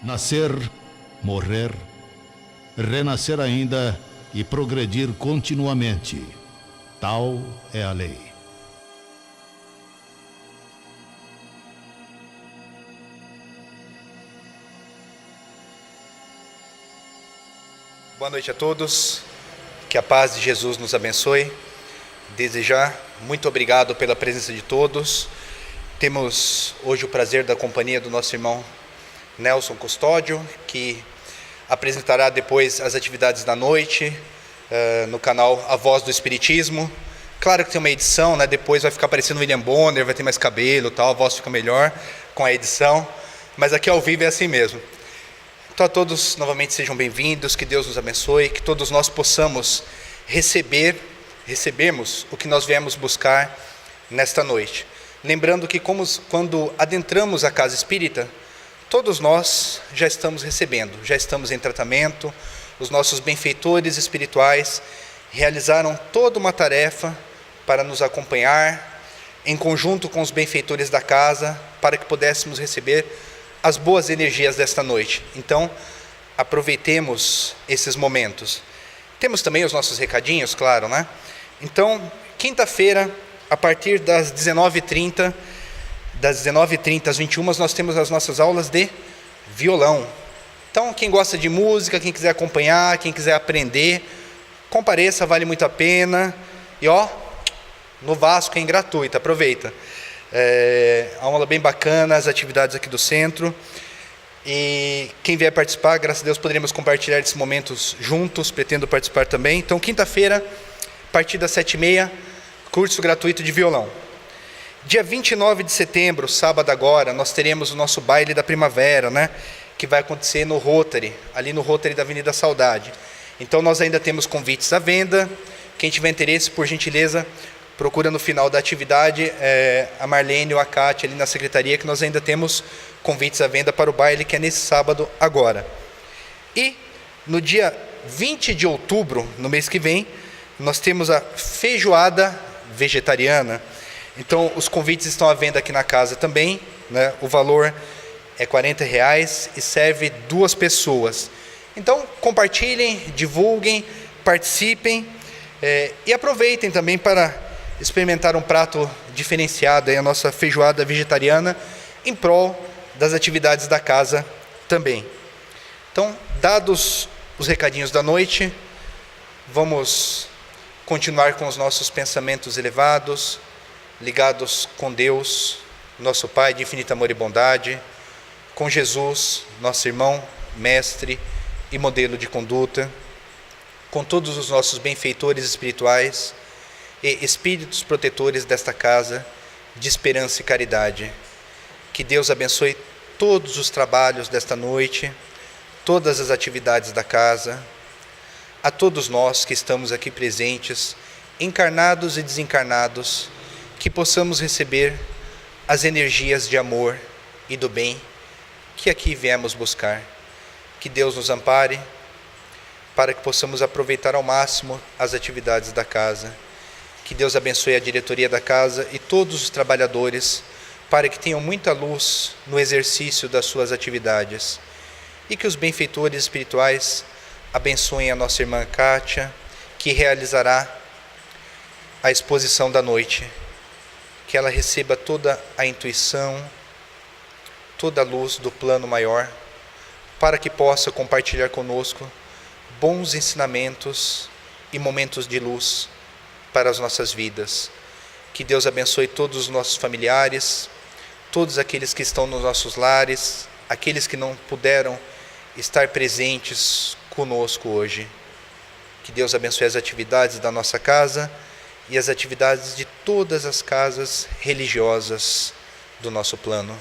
Nascer, morrer, renascer ainda e progredir continuamente. Tal é a lei. Boa noite a todos, que a paz de Jesus nos abençoe. Desde já, muito obrigado pela presença de todos. Temos hoje o prazer da companhia do nosso irmão Nelson Custódio, que apresentará depois as atividades da noite no canal A Voz do Espiritismo. Claro que tem uma edição, né? Depois vai ficar parecendo William Bonner, vai ter mais cabelo, tal, a voz fica melhor com a edição, mas aqui ao vivo é assim mesmo. Então a todos novamente sejam bem-vindos, que Deus nos abençoe, que todos nós possamos recebermos o que nós viemos buscar nesta noite. Lembrando que quando adentramos a casa espírita, todos nós já estamos recebendo, já estamos em tratamento. Os nossos benfeitores espirituais realizaram toda uma tarefa para nos acompanhar, em conjunto com os benfeitores da casa, para que pudéssemos receber as boas energias desta noite. Então, aproveitemos esses momentos. Temos também os nossos recadinhos, claro, né? Então, quinta-feira, a partir das 19h30, das 19h30 às 21h, nós temos as nossas aulas de violão. Então, quem gosta de música, quem quiser acompanhar, quem quiser aprender, compareça, vale muito a pena. E no Vasco é gratuito, aproveita. A aula bem bacana, as atividades aqui do centro. E quem vier participar, graças a Deus, poderemos compartilhar esses momentos juntos, pretendo participar também. Então, quinta-feira, a partir das 7h30, curso gratuito de violão. Dia 29 de setembro, sábado agora, nós teremos o nosso baile da primavera, né? Que vai acontecer no Rotary, ali no Rotary da Avenida Saudade. Então, nós ainda temos convites à venda. Quem tiver interesse, por gentileza, procura no final da atividade a Marlene ou a Kátia ali na secretaria, que nós ainda temos convites à venda para o baile, que é nesse sábado agora. E no dia 20 de outubro, no mês que vem, nós temos a feijoada vegetariana. Então, os convites estão à venda aqui na casa também, né? O valor é R$40 e serve 2 pessoas. Então, compartilhem, divulguem, participem e aproveitem também para experimentar um prato diferenciado, a nossa feijoada vegetariana, em prol das atividades da casa também. Então, dados os recadinhos da noite, vamos continuar com os nossos pensamentos elevados, ligados com Deus, nosso Pai de infinito amor e bondade, com Jesus, nosso irmão, mestre e modelo de conduta, com todos os nossos benfeitores espirituais e espíritos protetores desta casa de esperança e caridade. Que Deus abençoe todos os trabalhos desta noite, todas as atividades da casa, a todos nós que estamos aqui presentes, encarnados e desencarnados, que possamos receber as energias de amor e do bem que aqui viemos buscar. Que Deus nos ampare para que possamos aproveitar ao máximo as atividades da casa. Que Deus abençoe a diretoria da casa e todos os trabalhadores, para que tenham muita luz no exercício das suas atividades. E que os benfeitores espirituais abençoem a nossa irmã Kátia, que realizará a exposição da noite. Que ela receba toda a intuição, toda a luz do plano maior, para que possa compartilhar conosco bons ensinamentos e momentos de luz para as nossas vidas. Que Deus abençoe todos os nossos familiares, todos aqueles que estão nos nossos lares, aqueles que não puderam estar presentes conosco hoje. Que Deus abençoe as atividades da nossa casa e as atividades de todas as casas religiosas do nosso plano.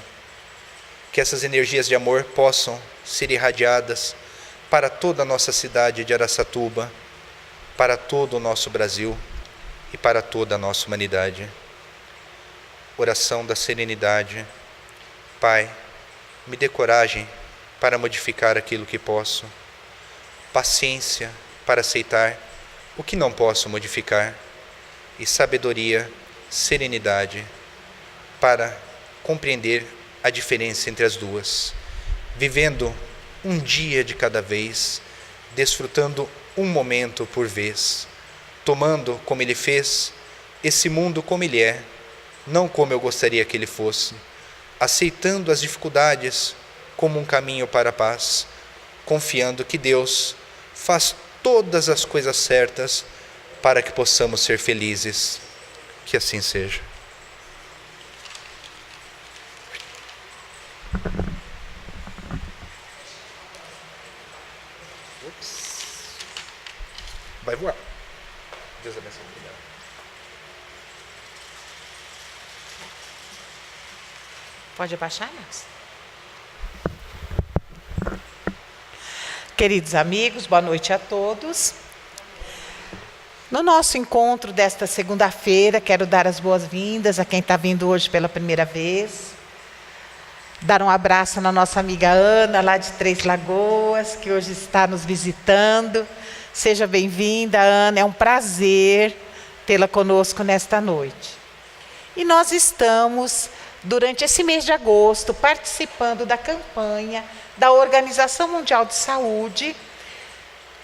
Que essas energias de amor possam ser irradiadas para toda a nossa cidade de Araçatuba, para todo o nosso Brasil e para toda a nossa humanidade. Oração da serenidade. Pai, me dê coragem para modificar aquilo que posso, paciência para aceitar o que não posso modificar, e sabedoria, serenidade para compreender a diferença entre as duas, vivendo um dia de cada vez, desfrutando um momento por vez, tomando como Ele fez esse mundo como ele é, não como eu gostaria que ele fosse, aceitando as dificuldades como um caminho para a paz, confiando que Deus faz todas as coisas certas para que possamos ser felizes. Que assim seja. Vai voar. Deus abençoe. Obrigado. Pode abaixar, Nelson? Queridos amigos, boa noite a todos. No nosso encontro desta segunda-feira, quero dar as boas-vindas a quem está vindo hoje pela primeira vez. Dar um abraço na nossa amiga Ana, lá de Três Lagoas, que hoje está nos visitando. Seja bem-vinda, Ana, é um prazer tê-la conosco nesta noite. E nós estamos, durante esse mês de agosto, participando da campanha da Organização Mundial de Saúde,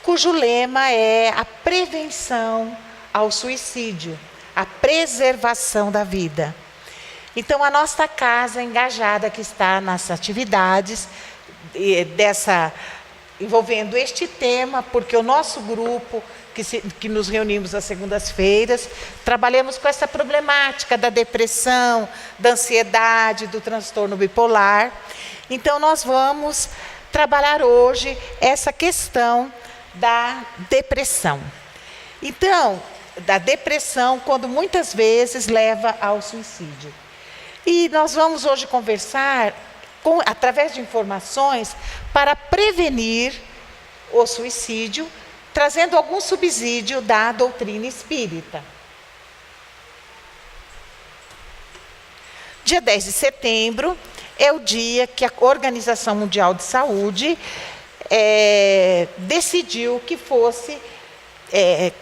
cujo lema é a prevenção ao suicídio, a preservação da vida. Então, a nossa casa engajada que está nas atividades envolvendo este tema, porque o nosso grupo, que nos reunimos às segundas-feiras, trabalhamos com essa problemática da depressão, da ansiedade, do transtorno bipolar. Então, nós vamos trabalhar hoje essa questão da depressão. Então, da depressão, quando muitas vezes leva ao suicídio. E nós vamos hoje conversar através de informações para prevenir o suicídio, trazendo algum subsídio da doutrina espírita. Dia 10 de setembro é o dia que a Organização Mundial de Saúde decidiu que fosse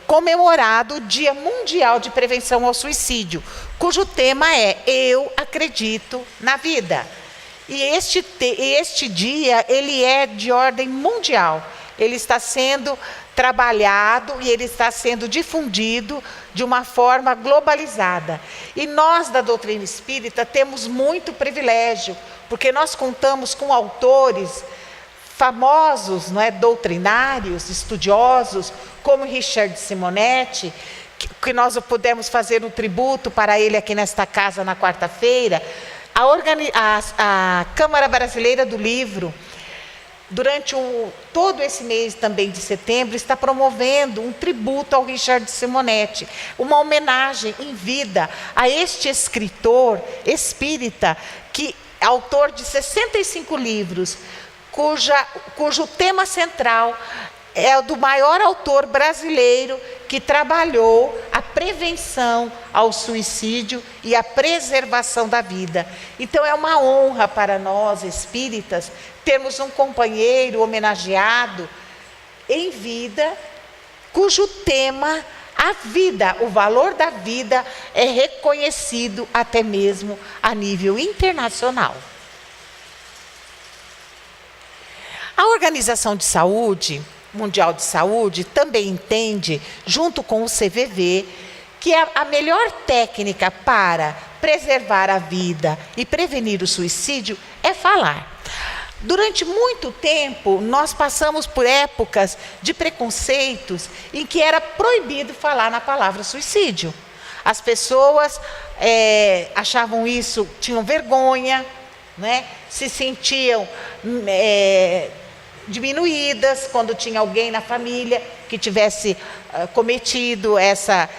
comemorado o Dia Mundial de Prevenção ao Suicídio, cujo tema é Eu Acredito na Vida. E este dia, ele é de ordem mundial. Ele está sendo trabalhado e ele está sendo difundido de uma forma globalizada. E nós, da doutrina espírita, temos muito privilégio, porque nós contamos com autores famosos, não é, doutrinários, estudiosos, como Richard Simonetti, que nós pudemos fazer um tributo para ele aqui nesta casa na quarta-feira. A Câmara Brasileira do Livro, durante todo esse mês também de setembro, está promovendo um tributo ao Richard Simonetti, uma homenagem em vida a este escritor espírita, que é autor de 65 livros, cujo tema central é o do maior autor brasileiro que trabalhou a prevenção ao suicídio e a preservação da vida. Então é uma honra para nós espíritas termos um companheiro homenageado em vida, cujo tema, a vida, o valor da vida, é reconhecido até mesmo a nível internacional. A Organização Mundial de Saúde também entende, junto com o CVV, que a melhor técnica para preservar a vida e prevenir o suicídio é falar. Durante muito tempo, nós passamos por épocas de preconceitos em que era proibido falar na palavra suicídio. As pessoas achavam isso, tinham vergonha, né? Se sentiam diminuídas quando tinha alguém na família que tivesse cometido essa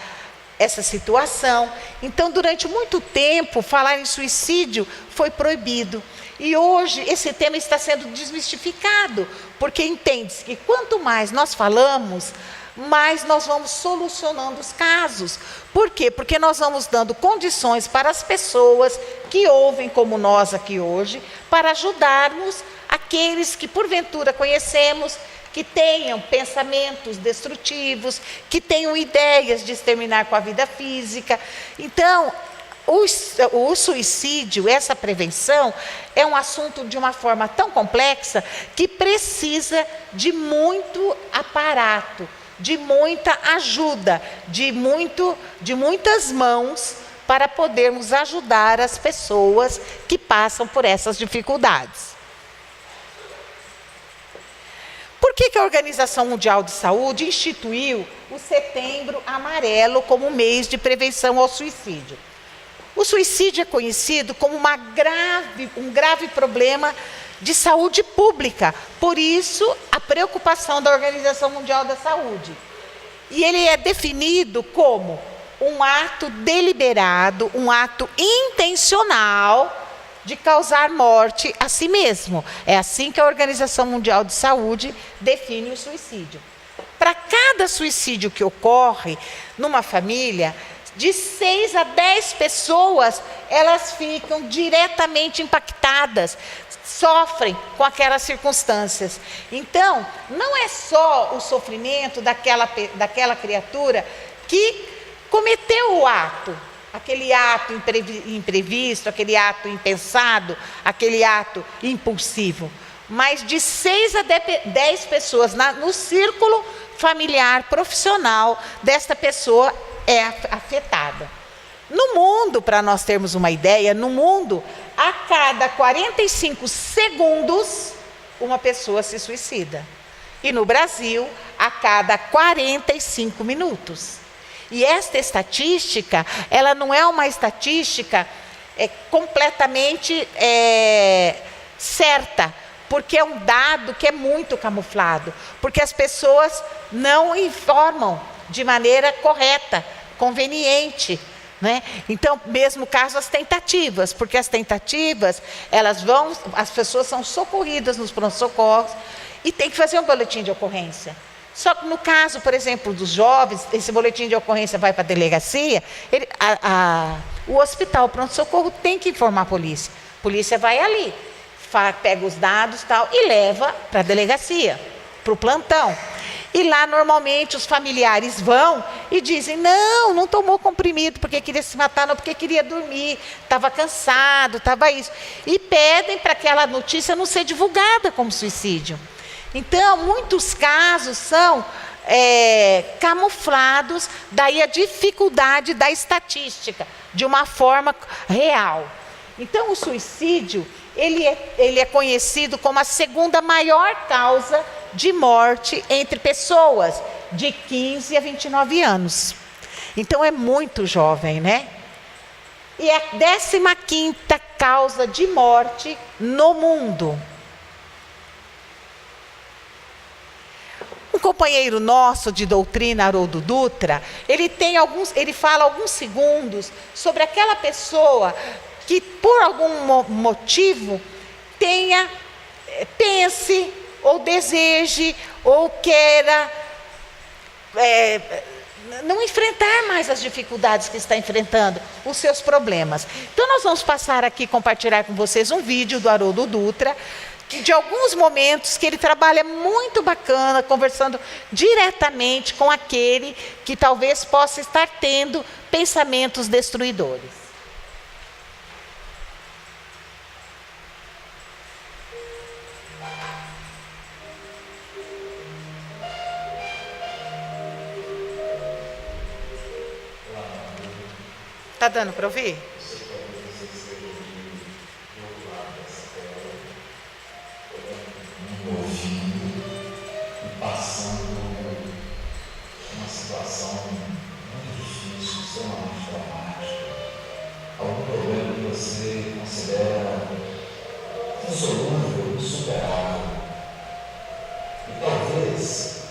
situação. Então, durante muito tempo, falar em suicídio foi proibido. E hoje esse tema está sendo desmistificado, porque entende-se que quanto mais nós falamos, mais nós vamos solucionando os casos. Por quê? Porque nós vamos dando condições para as pessoas que ouvem como nós aqui hoje, para ajudarmos aqueles que porventura conhecemos, que tenham pensamentos destrutivos, que tenham ideias de exterminar com a vida física. Então, o suicídio, essa prevenção, é um assunto de uma forma tão complexa que precisa de muito aparato, de muita ajuda, de muitas mãos para podermos ajudar as pessoas que passam por essas dificuldades. Por que a Organização Mundial de Saúde instituiu o Setembro Amarelo como mês de prevenção ao suicídio? O suicídio é conhecido como um grave problema de saúde pública, por isso a preocupação da Organização Mundial da Saúde. E ele é definido como um ato deliberado, um ato intencional de causar morte a si mesmo. É assim que a Organização Mundial de Saúde define o suicídio. Para cada suicídio que ocorre numa família, de 6 a 10 pessoas, elas ficam diretamente impactadas, sofrem com aquelas circunstâncias. Então, não é só o sofrimento daquela criatura que cometeu o ato, aquele ato imprevisto, aquele ato impensado, aquele ato impulsivo, mas de 6 a 10 pessoas no círculo familiar, profissional desta pessoa é afetada. No mundo, para nós termos uma ideia, no mundo, a cada 45 segundos, uma pessoa se suicida. E no Brasil, a cada 45 minutos. E esta estatística, ela não é uma estatística completamente certa, porque é um dado que é muito camuflado, porque as pessoas não informam de maneira correta, conveniente, né? Então, mesmo caso as tentativas, porque as tentativas, as pessoas são socorridas nos pronto-socorros e tem que fazer um boletim de ocorrência. Só que no caso, por exemplo, dos jovens, esse boletim de ocorrência vai para a delegacia, o hospital, o pronto-socorro tem que informar a polícia. A polícia vai ali, pega os dados tal, e leva para a delegacia, para o plantão. E lá, normalmente, os familiares vão e dizem, não tomou comprimido porque queria se matar, não, porque queria dormir, estava cansado, estava isso. E pedem para aquela notícia não ser divulgada como suicídio. Então, muitos casos são camuflados, daí a dificuldade da estatística, de uma forma real. Então, o suicídio, ele é conhecido como a segunda maior causa de morte entre pessoas de 15 a 29 anos. Então, é muito jovem, né? E é a 15ª causa de morte no mundo. Um companheiro nosso de doutrina, Haroldo Dutra, ele fala alguns segundos sobre aquela pessoa que por algum motivo pense ou deseje ou queira não enfrentar mais as dificuldades que está enfrentando, os seus problemas. Então nós vamos passar aqui, compartilhar com vocês um vídeo do Haroldo Dutra, de alguns momentos que ele trabalha muito bacana, conversando diretamente com aquele que talvez possa estar tendo pensamentos destruidores. Tá dando para ouvir? Passando uma situação muito difícil, extremamente traumática, algum problema que você considera insolúvel, insuperável, e talvez,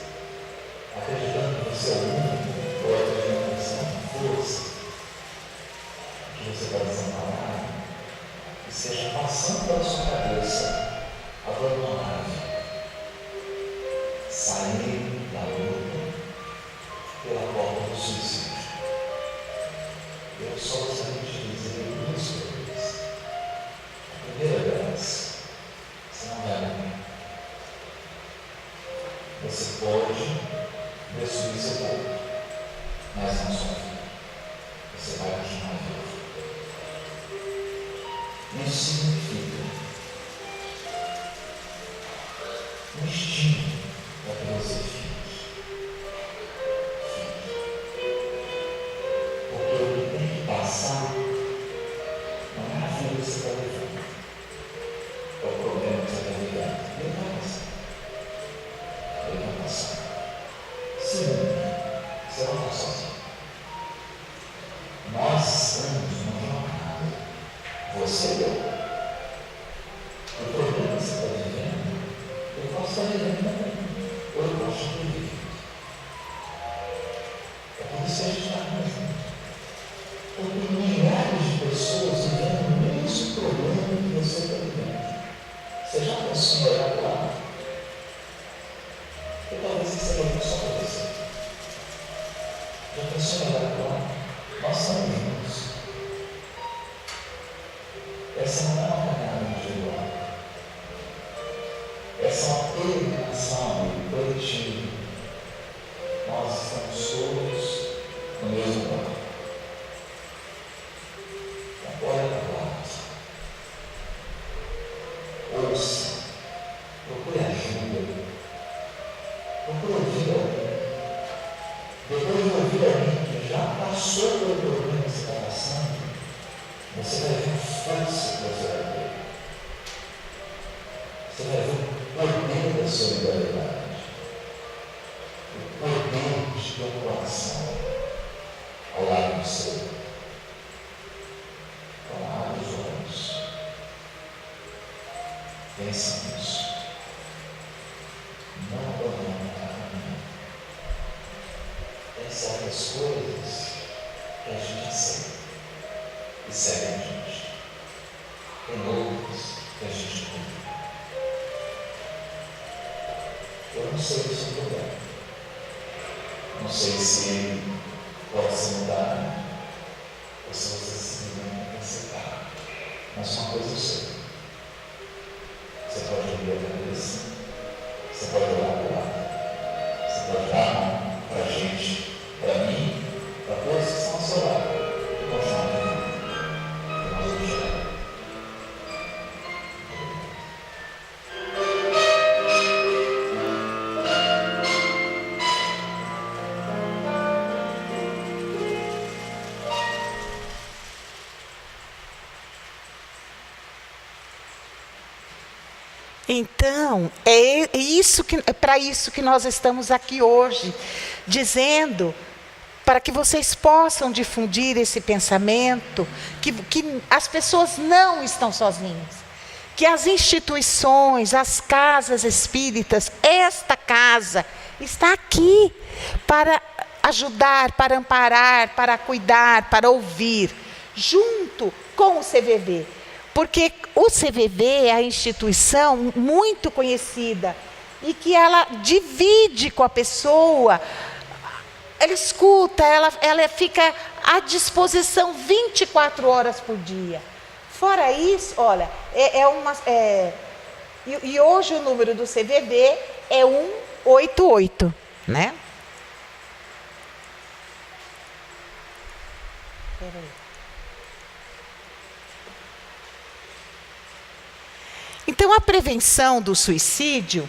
acreditando que você é o único, ou acreditando que você não tem força, que você está desamparado, e seja passando pela sua cabeça, abandonar, sair da luta pela porta do suicídio. Eu só gostaria de dizer duas coisas. A primeira delas, você não vai morrer. Você pode destruir seu corpo, mas não sua vida. Você vai continuar vivo. Isso significa um estímulo para que você fique. Porque o que tem que passar não é a vida que você está levando. É o problema que você está vivendo. Ele vai passar. Ele vai passar. Segundo, você não está sozinho. Nós estamos numa jornada. Você e eu. O problema que você está vivendo, eu posso estar vivendo também. Ou eu posso estar vivendo. É por isso que a gente está junto. Porque milhares de pessoas vivendo o mesmo problema que você está vivendo. Você já pensou em olhar para lá? Porque talvez isso seja só para você. Já pensou em olhar para lá? Nós estamos juntos. Essa não é uma caminhada individual. Essa é uma peregrinação coletiva. Nós estamos todos no mesmo barco. Olha para o lado. Ouça. Procure ajuda. Procure ouvir alguém. Depois de ouvir alguém que já passou pelo problema que você está passando, você vai ver a força que você vai ter. Você vai ver o poder da solidariedade. O poder de ter um coração ao lado do seu. Então, abre os olhos. Pense nisso. Não abandone a caminhada. Tem certas coisas que a gente aceita e segue a gente. Tem outras que a gente cuida. Eu não sei o seu problema. Não sei se ele pode ser mudado ou se você simplesmente aceitar. Mas uma coisa eu sei. Você pode abrir a cabeça, você pode olhar para o lado, você pode dar a mão para a gente, para mim, para todos que estão ao seu lado, e continuar vivendo. E nós vamos chegar. Então, é para isso que nós estamos aqui hoje, dizendo para que vocês possam difundir esse pensamento, que as pessoas não estão sozinhas, que as instituições, as casas espíritas, esta casa está aqui para ajudar, para amparar, para cuidar, para ouvir, junto com o CVV. Porque o CVV é a instituição muito conhecida e que ela divide com a pessoa, ela escuta, ela fica à disposição 24 horas por dia. Fora isso, olha, e hoje o número do CVV é 188, né? Peraí. Então, a prevenção do suicídio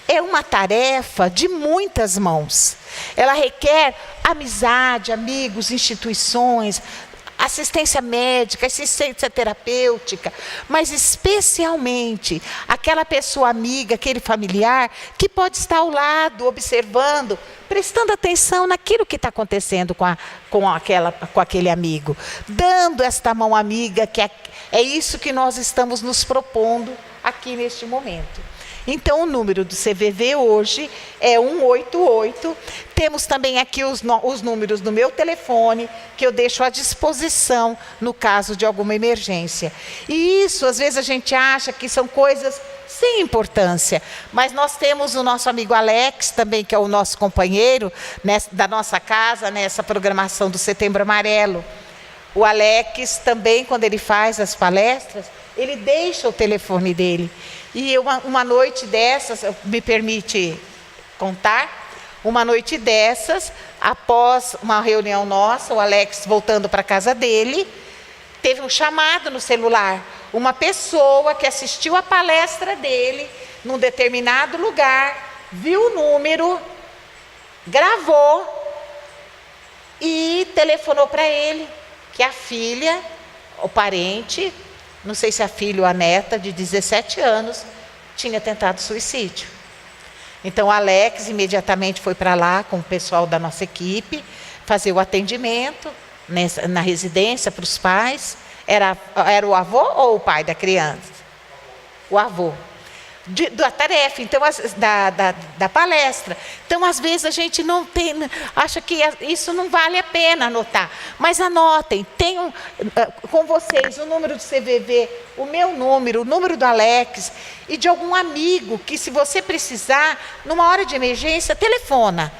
é uma tarefa de muitas mãos. Ela requer amizade, amigos, instituições, assistência médica, assistência terapêutica, mas especialmente aquela pessoa amiga, aquele familiar que pode estar ao lado, observando, prestando atenção naquilo que está acontecendo com aquele amigo, dando esta mão amiga, que é isso que nós estamos nos propondo aqui neste momento. Então, o número do CVV hoje é 188. Temos também aqui os números do meu telefone, que eu deixo à disposição no caso de alguma emergência. E isso, às vezes, a gente acha que são coisas sem importância. Mas nós temos o nosso amigo Alex, também, que é o nosso companheiro da nossa casa, nessa programação do Setembro Amarelo. O Alex também, quando ele faz as palestras, ele deixa o telefone dele. E uma noite dessas, me permite contar, uma noite dessas, após uma reunião nossa, o Alex voltando para a casa dele, teve um chamado no celular. uma pessoa que assistiu a palestra dele num determinado lugar, viu o número, gravou e telefonou para ele que a filha, o parente, não sei se a filha ou a neta, de 17 anos, tinha tentado suicídio. Então, o Alex imediatamente foi para lá com o pessoal da nossa equipe, fazer o atendimento na residência para os pais. Era o avô ou o pai da criança? O avô. Da tarefa, então, da palestra. Então, às vezes, a gente não tem, acha que isso não vale a pena anotar. Mas anotem, tenham com vocês o número do CVV, o meu número, o número do Alex e de algum amigo que, se você precisar, numa hora de emergência, telefona.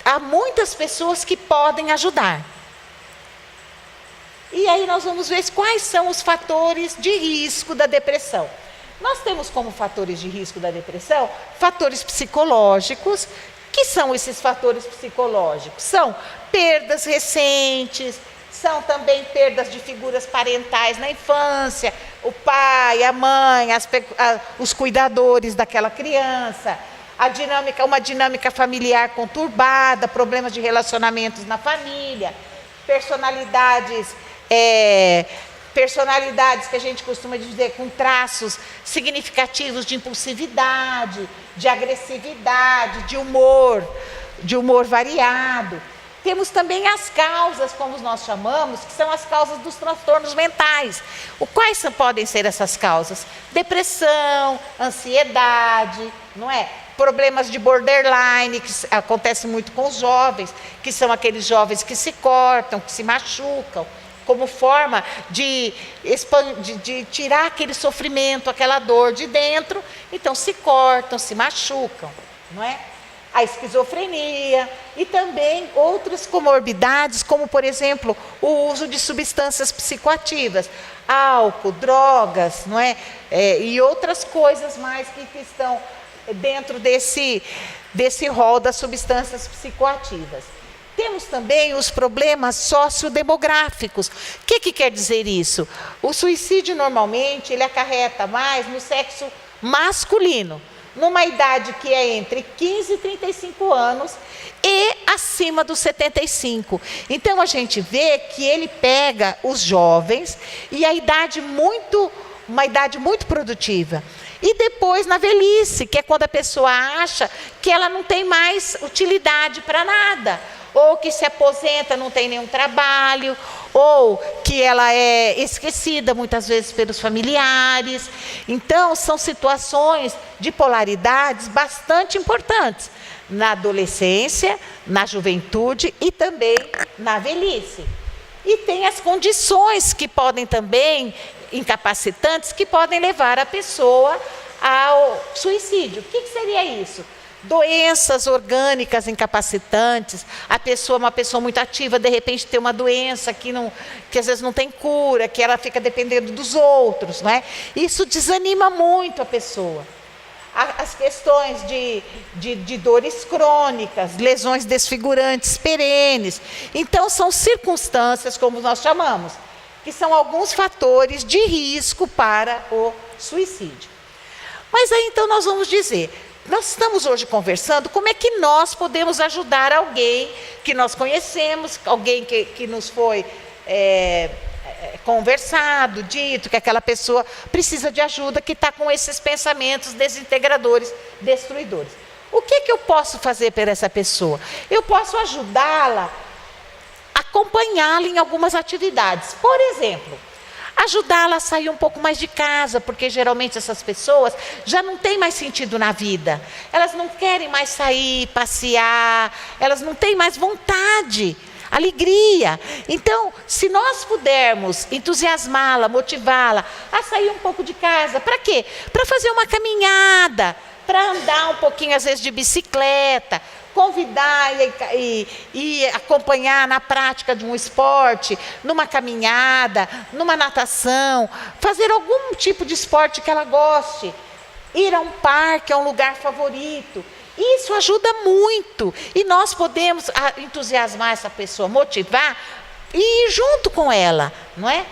Há muitas pessoas que podem ajudar. E aí nós vamos ver quais são os fatores de risco da depressão. Nós temos como fatores de risco da depressão fatores psicológicos. Que são esses fatores psicológicos? São perdas recentes, são também perdas de figuras parentais na infância, o pai, a mãe, os cuidadores daquela criança, uma dinâmica familiar conturbada, problemas de relacionamentos na família, personalidades que a gente costuma dizer com traços significativos de impulsividade, de agressividade, de humor variado. Temos também as causas, como nós chamamos, que são as causas dos transtornos mentais. Quais podem ser essas causas? Depressão, ansiedade, não é? Problemas de borderline, que acontece muito com os jovens, que são aqueles jovens que se cortam, que se machucam, como forma de tirar aquele sofrimento, aquela dor de dentro. Então, se cortam, se machucam, não é? A esquizofrenia e também outras comorbidades, como, por exemplo, o uso de substâncias psicoativas, álcool, drogas, não é? E outras coisas mais que estão dentro desse rol das substâncias psicoativas. Temos também os problemas sociodemográficos. O que quer dizer isso? O suicídio, normalmente, ele acarreta mais no sexo masculino, numa idade que é entre 15 e 35 anos e acima dos 75. Então, a gente vê que ele pega os jovens e uma idade muito produtiva. E depois na velhice, que é quando a pessoa acha que ela não tem mais utilidade para nada, ou que se aposenta, não tem nenhum trabalho, ou que ela é esquecida muitas vezes pelos familiares. Então, são situações de polaridades bastante importantes na adolescência, na juventude e também na velhice. E tem as condições que podem também, incapacitantes, que podem levar a pessoa ao suicídio. O que seria isso? Doenças orgânicas incapacitantes, uma pessoa muito ativa, de repente tem uma doença que às vezes não tem cura, que ela fica dependendo dos outros, não é? Isso desanima muito a pessoa. As questões de dores crônicas, lesões desfigurantes perenes. Então, são circunstâncias, como nós chamamos, que são alguns fatores de risco para o suicídio. Mas aí, então, nós vamos dizer, nós estamos hoje conversando como é que nós podemos ajudar alguém que nós conhecemos, alguém que nos foi conversado, dito que aquela pessoa precisa de ajuda, que está com esses pensamentos desintegradores, destruidores. O que eu posso fazer por essa pessoa? Eu posso ajudá-la, acompanhá-la em algumas atividades. Por exemplo, ajudá-la a sair um pouco mais de casa, porque geralmente essas pessoas já não têm mais sentido na vida. Elas não querem mais sair, passear, elas não têm mais vontade, alegria. Então, se nós pudermos entusiasmá-la, motivá-la a sair um pouco de casa, para quê? Para fazer uma caminhada, para andar um pouquinho, às vezes, de bicicleta, convidar e acompanhar na prática de um esporte, numa caminhada, numa natação, fazer algum tipo de esporte que ela goste, ir a um parque, a um lugar favorito. Isso ajuda muito e nós podemos entusiasmar essa pessoa, motivar e ir junto com ela, não é?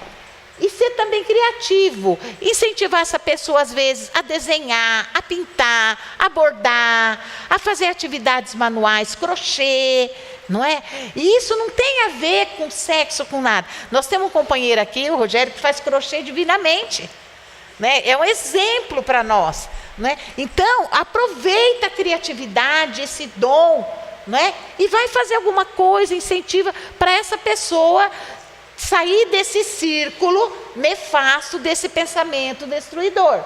E ser também criativo, incentivar essa pessoa às vezes a desenhar, a pintar, a bordar, a fazer atividades manuais, crochê, não é? E isso não tem a ver com sexo, com nada. Nós temos um companheiro aqui, o Rogério, que faz crochê divinamente, né? É um exemplo para nós, né? Então, aproveita a criatividade, esse dom, né? E vai fazer alguma coisa, incentiva para essa pessoa sair desse círculo nefasto, desse pensamento destruidor.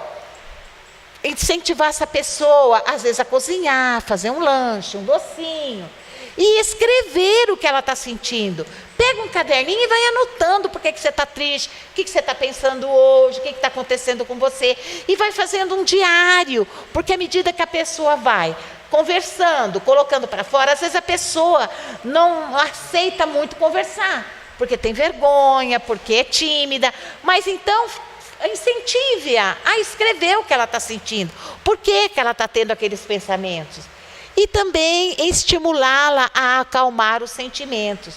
Incentivar essa pessoa, às vezes, a cozinhar, fazer um lanche, um docinho, e escrever o que ela está sentindo. Pega um caderninho e vai anotando por que você está triste, o que você está pensando hoje, o que está acontecendo com você, e vai fazendo um diário, porque à medida que a pessoa vai conversando, colocando para fora, às vezes a pessoa não aceita muito conversar, porque tem vergonha, porque é tímida, mas então incentive-a a escrever o que ela está sentindo, por que ela está tendo aqueles pensamentos, e também estimulá-la a acalmar os sentimentos.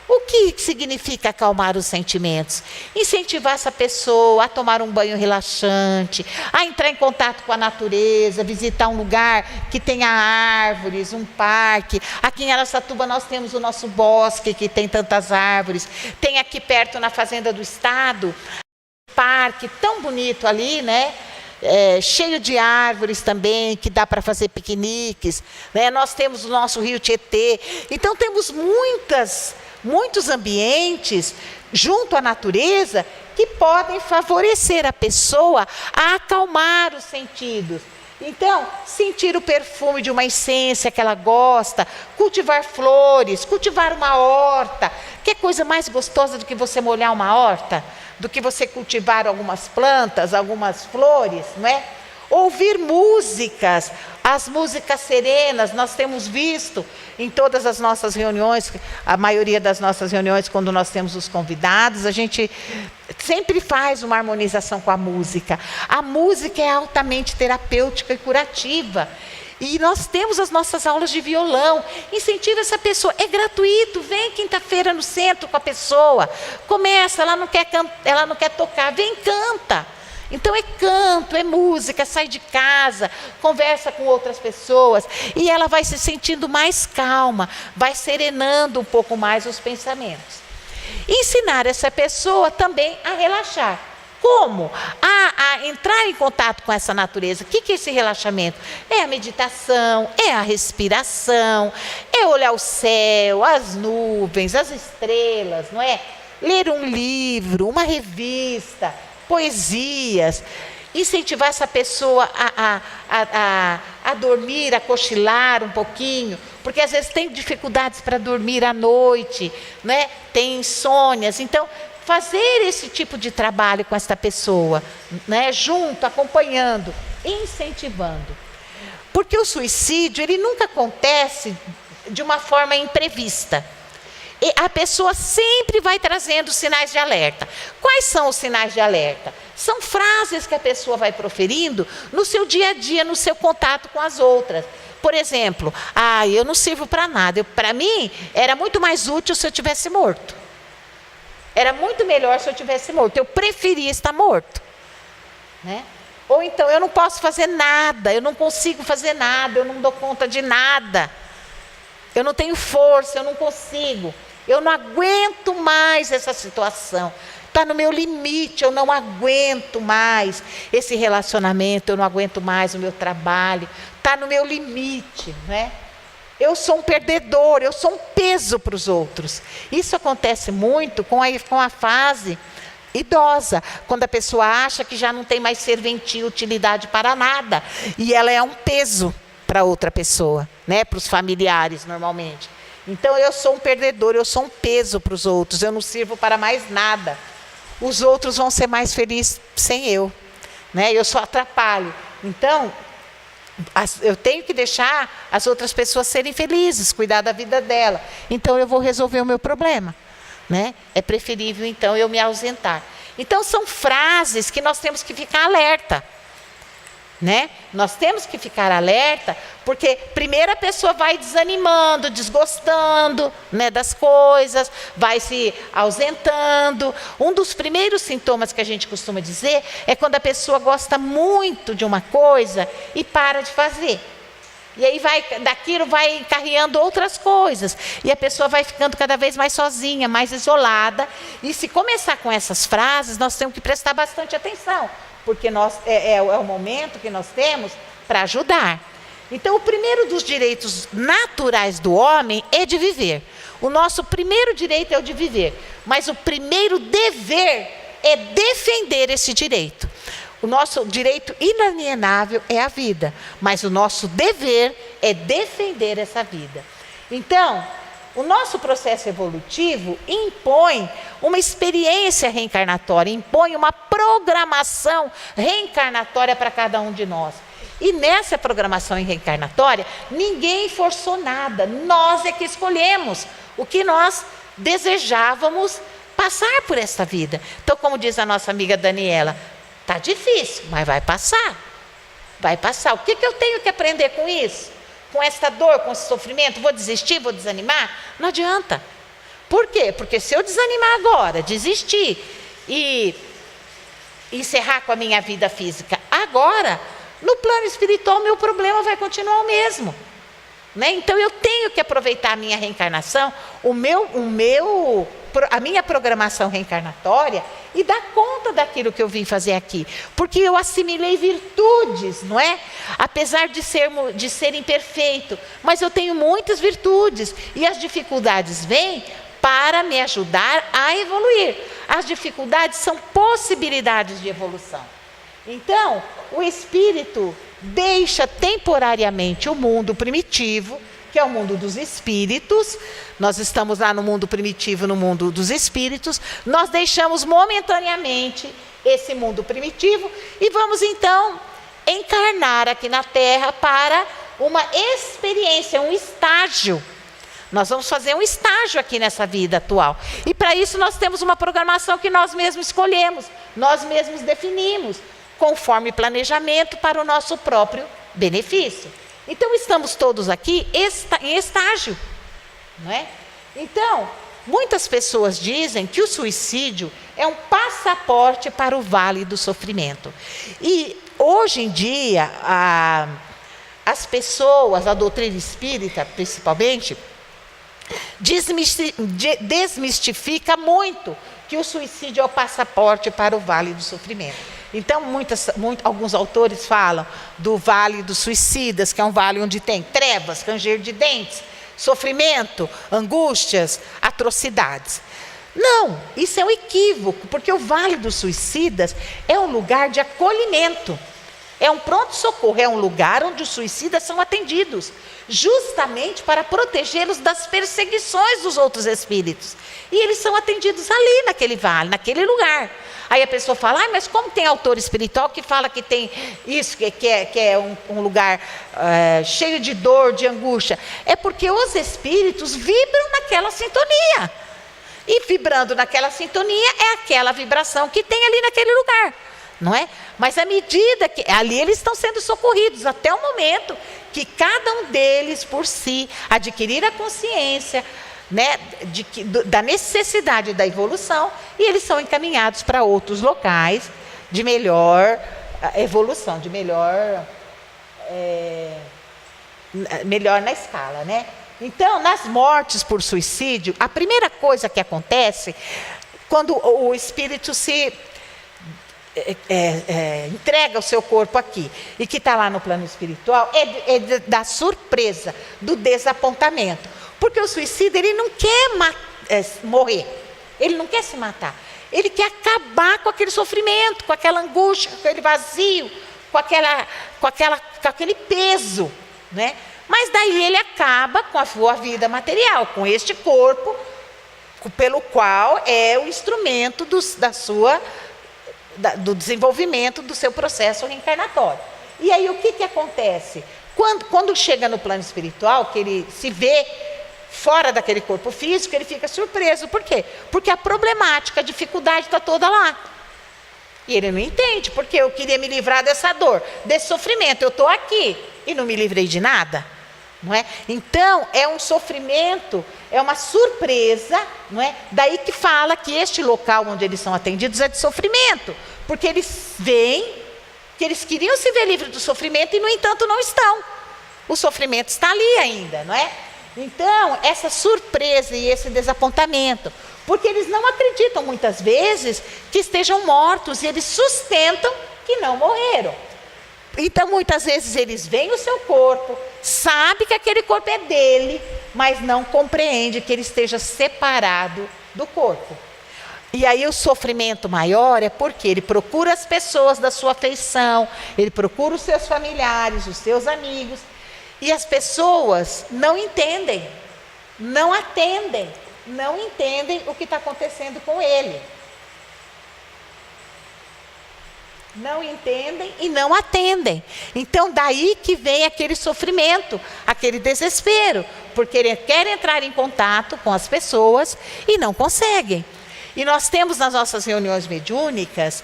O que significa acalmar os sentimentos? Incentivar essa pessoa a tomar um banho relaxante, a entrar em contato com a natureza, visitar um lugar que tenha árvores, um parque. Aqui em Araçatuba nós temos o nosso bosque, que tem tantas árvores. Tem aqui perto, na Fazenda do Estado, um parque tão bonito ali, né? Cheio de árvores também, que dá para fazer piqueniques, né? Nós temos o nosso rio Tietê. Então temos muitos ambientes junto à natureza que podem favorecer a pessoa a acalmar os sentidos. Então, sentir o perfume de uma essência que ela gosta, cultivar flores, cultivar uma horta. Que coisa mais gostosa do que você molhar uma horta? Do que você cultivar algumas plantas, algumas flores, não é? Ouvir músicas, as músicas serenas, nós temos visto em todas as nossas reuniões, a maioria das nossas reuniões, quando nós temos os convidados, a gente sempre faz uma harmonização com a música. A música é altamente terapêutica e curativa. E nós temos as nossas aulas de violão. Incentiva essa pessoa, é gratuito, vem quinta-feira no centro com a pessoa. Começa, ela não quer tocar, vem, canta. Então é canto, é música, sai de casa, conversa com outras pessoas e ela vai se sentindo mais calma, vai serenando um pouco mais os pensamentos. Ensinar essa pessoa também a relaxar. Como? A entrar em contato com essa natureza. O que é esse relaxamento? É a meditação, é a respiração, é olhar o céu, as nuvens, as estrelas, não é? Ler um livro, uma revista, poesias, incentivar essa pessoa a dormir, a cochilar um pouquinho, porque às vezes tem dificuldades para dormir à noite, né? Tem insônias, então fazer esse tipo de trabalho com essa pessoa, né? Junto, acompanhando, incentivando, porque o suicídio ele nunca acontece de uma forma imprevista. E a pessoa sempre vai trazendo sinais de alerta. Quais são os sinais de alerta? São frases que a pessoa vai proferindo no seu dia a dia, no seu contato com as outras. Por exemplo, eu não sirvo para nada. Para mim, era muito mais útil se eu tivesse morto. Era muito melhor se eu tivesse morto. Eu preferia estar morto, né? Ou então, eu não posso fazer nada, eu não consigo fazer nada, eu não dou conta de nada. Eu não tenho força, eu não consigo. Eu não aguento mais essa situação. Está no meu limite, eu não aguento mais esse relacionamento, eu não aguento mais o meu trabalho. Está no meu limite, né? Eu sou um perdedor, eu sou um peso para os outros. Isso acontece muito com a fase idosa, quando a pessoa acha que já não tem mais serventia, utilidade para nada. E ela é um peso para outra pessoa, né? Para os familiares, normalmente. Então, eu sou um perdedor, eu sou um peso para os outros, eu não sirvo para mais nada. Os outros vão ser mais felizes sem eu, né? Eu só atrapalho. Então, eu tenho que deixar as outras pessoas serem felizes, cuidar da vida dela. Então, eu vou resolver o meu problema, né? É preferível, então, eu me ausentar. Então, são frases que nós temos que ficar alerta. né? Nós temos que ficar alerta, porque primeiro a pessoa vai desanimando, desgostando, né, das coisas, vai se ausentando. Um dos primeiros sintomas que a gente costuma dizer é quando a pessoa gosta muito de uma coisa e para de fazer. E aí daquilo vai encarreando outras coisas. E a pessoa vai ficando cada vez mais sozinha, mais isolada. E se começar com essas frases, nós temos que prestar bastante atenção, porque é o momento que nós temos para ajudar. Então, o primeiro dos direitos naturais do homem é de viver. O nosso primeiro direito é o de viver. Mas o primeiro dever é defender esse direito. O nosso direito inalienável é a vida, mas o nosso dever é defender essa vida. Então, o nosso processo evolutivo impõe uma experiência reencarnatória, impõe uma programação reencarnatória para cada um de nós. E nessa programação reencarnatória, ninguém forçou nada, nós é que escolhemos o que nós desejávamos passar por essa vida. Então, como diz a nossa amiga Daniela, está difícil, mas vai passar. Vai passar. O que eu tenho que aprender com isso? Com esta dor, com esse sofrimento? Vou desistir, vou desanimar? Não adianta. Por quê? Porque se eu desanimar agora, desistir e encerrar com a minha vida física agora, no plano espiritual meu problema vai continuar o mesmo. Né? Então eu tenho que aproveitar a minha reencarnação, a minha programação reencarnatória e dar conta daquilo que eu vim fazer aqui. Porque eu assimilei virtudes, não é? Apesar de ser imperfeito, mas eu tenho muitas virtudes e as dificuldades vêm para me ajudar a evoluir. As dificuldades são possibilidades de evolução. Então, o espírito deixa temporariamente o mundo primitivo, que é o mundo dos espíritos. Nós estamos lá no mundo primitivo, no mundo dos espíritos. Nós deixamos momentaneamente esse mundo primitivo e vamos então encarnar aqui na Terra para uma experiência, um estágio. Nós vamos fazer um estágio aqui nessa vida atual. E para isso nós temos uma programação que nós mesmos escolhemos, nós mesmos definimos, conforme planejamento para o nosso próprio benefício. Então, estamos todos aqui em estágio, não é? Então, muitas pessoas dizem que o suicídio é um passaporte para o vale do sofrimento. E, hoje em dia, as pessoas, a doutrina espírita, principalmente, desmistifica muito que o suicídio é o passaporte para o vale do sofrimento. Então, alguns autores falam do vale dos suicidas, que é um vale onde tem trevas, ranger de dentes, sofrimento, angústias, atrocidades. Não, isso é um equívoco, porque o vale dos suicidas é um lugar de acolhimento, é um pronto-socorro, é um lugar onde os suicidas são atendidos, justamente para protegê-los das perseguições dos outros espíritos. E eles são atendidos ali naquele vale, naquele lugar. Aí a pessoa fala, mas como tem autor espiritual que fala que tem isso, que é um lugar cheio de dor, de angústia? É porque os espíritos vibram naquela sintonia. E vibrando naquela sintonia é aquela vibração que tem ali naquele lugar, não é? Mas à medida que ali eles estão sendo socorridos, até o momento que cada um deles por si adquirir a consciência, né, da necessidade da evolução, e eles são encaminhados para outros locais de melhor evolução, de melhor na escala, né? Então, nas mortes por suicídio, a primeira coisa que acontece quando o espírito se entrega o seu corpo aqui e que está lá no plano espiritual é da surpresa, do desapontamento. Porque o suicida, ele não quer morrer, ele não quer se matar, ele quer acabar com aquele sofrimento, com aquela angústia, com aquele vazio, com aquele peso, né? Mas daí ele acaba com a sua vida material, com este corpo, pelo qual é o instrumento do desenvolvimento do seu processo reencarnatório. E aí o que acontece? Quando chega no plano espiritual, que ele se vê fora daquele corpo físico, ele fica surpreso. Por quê? Porque a problemática, a dificuldade está toda lá. E ele não entende, porque eu queria me livrar dessa dor, desse sofrimento. Eu estou aqui e não me livrei de nada. Não é? Então, é um sofrimento, é uma surpresa, não é? Daí que fala que este local onde eles são atendidos é de sofrimento, porque eles veem que eles queriam se ver livres do sofrimento e, no entanto, não estão. O sofrimento está ali ainda, não é? Então, essa surpresa e esse desapontamento, porque eles não acreditam muitas vezes que estejam mortos e eles sustentam que não morreram. Então, muitas vezes eles veem o seu corpo, sabem que aquele corpo é dele, mas não compreende que ele esteja separado do corpo. E aí o sofrimento maior é porque ele procura as pessoas da sua afeição, ele procura os seus familiares, os seus amigos, e as pessoas não entendem, não atendem, não entendem o que está acontecendo com ele. Não entendem e não atendem. Então, daí que vem aquele sofrimento, aquele desespero, porque ele quer entrar em contato com as pessoas e não conseguem. E nós temos nas nossas reuniões mediúnicas,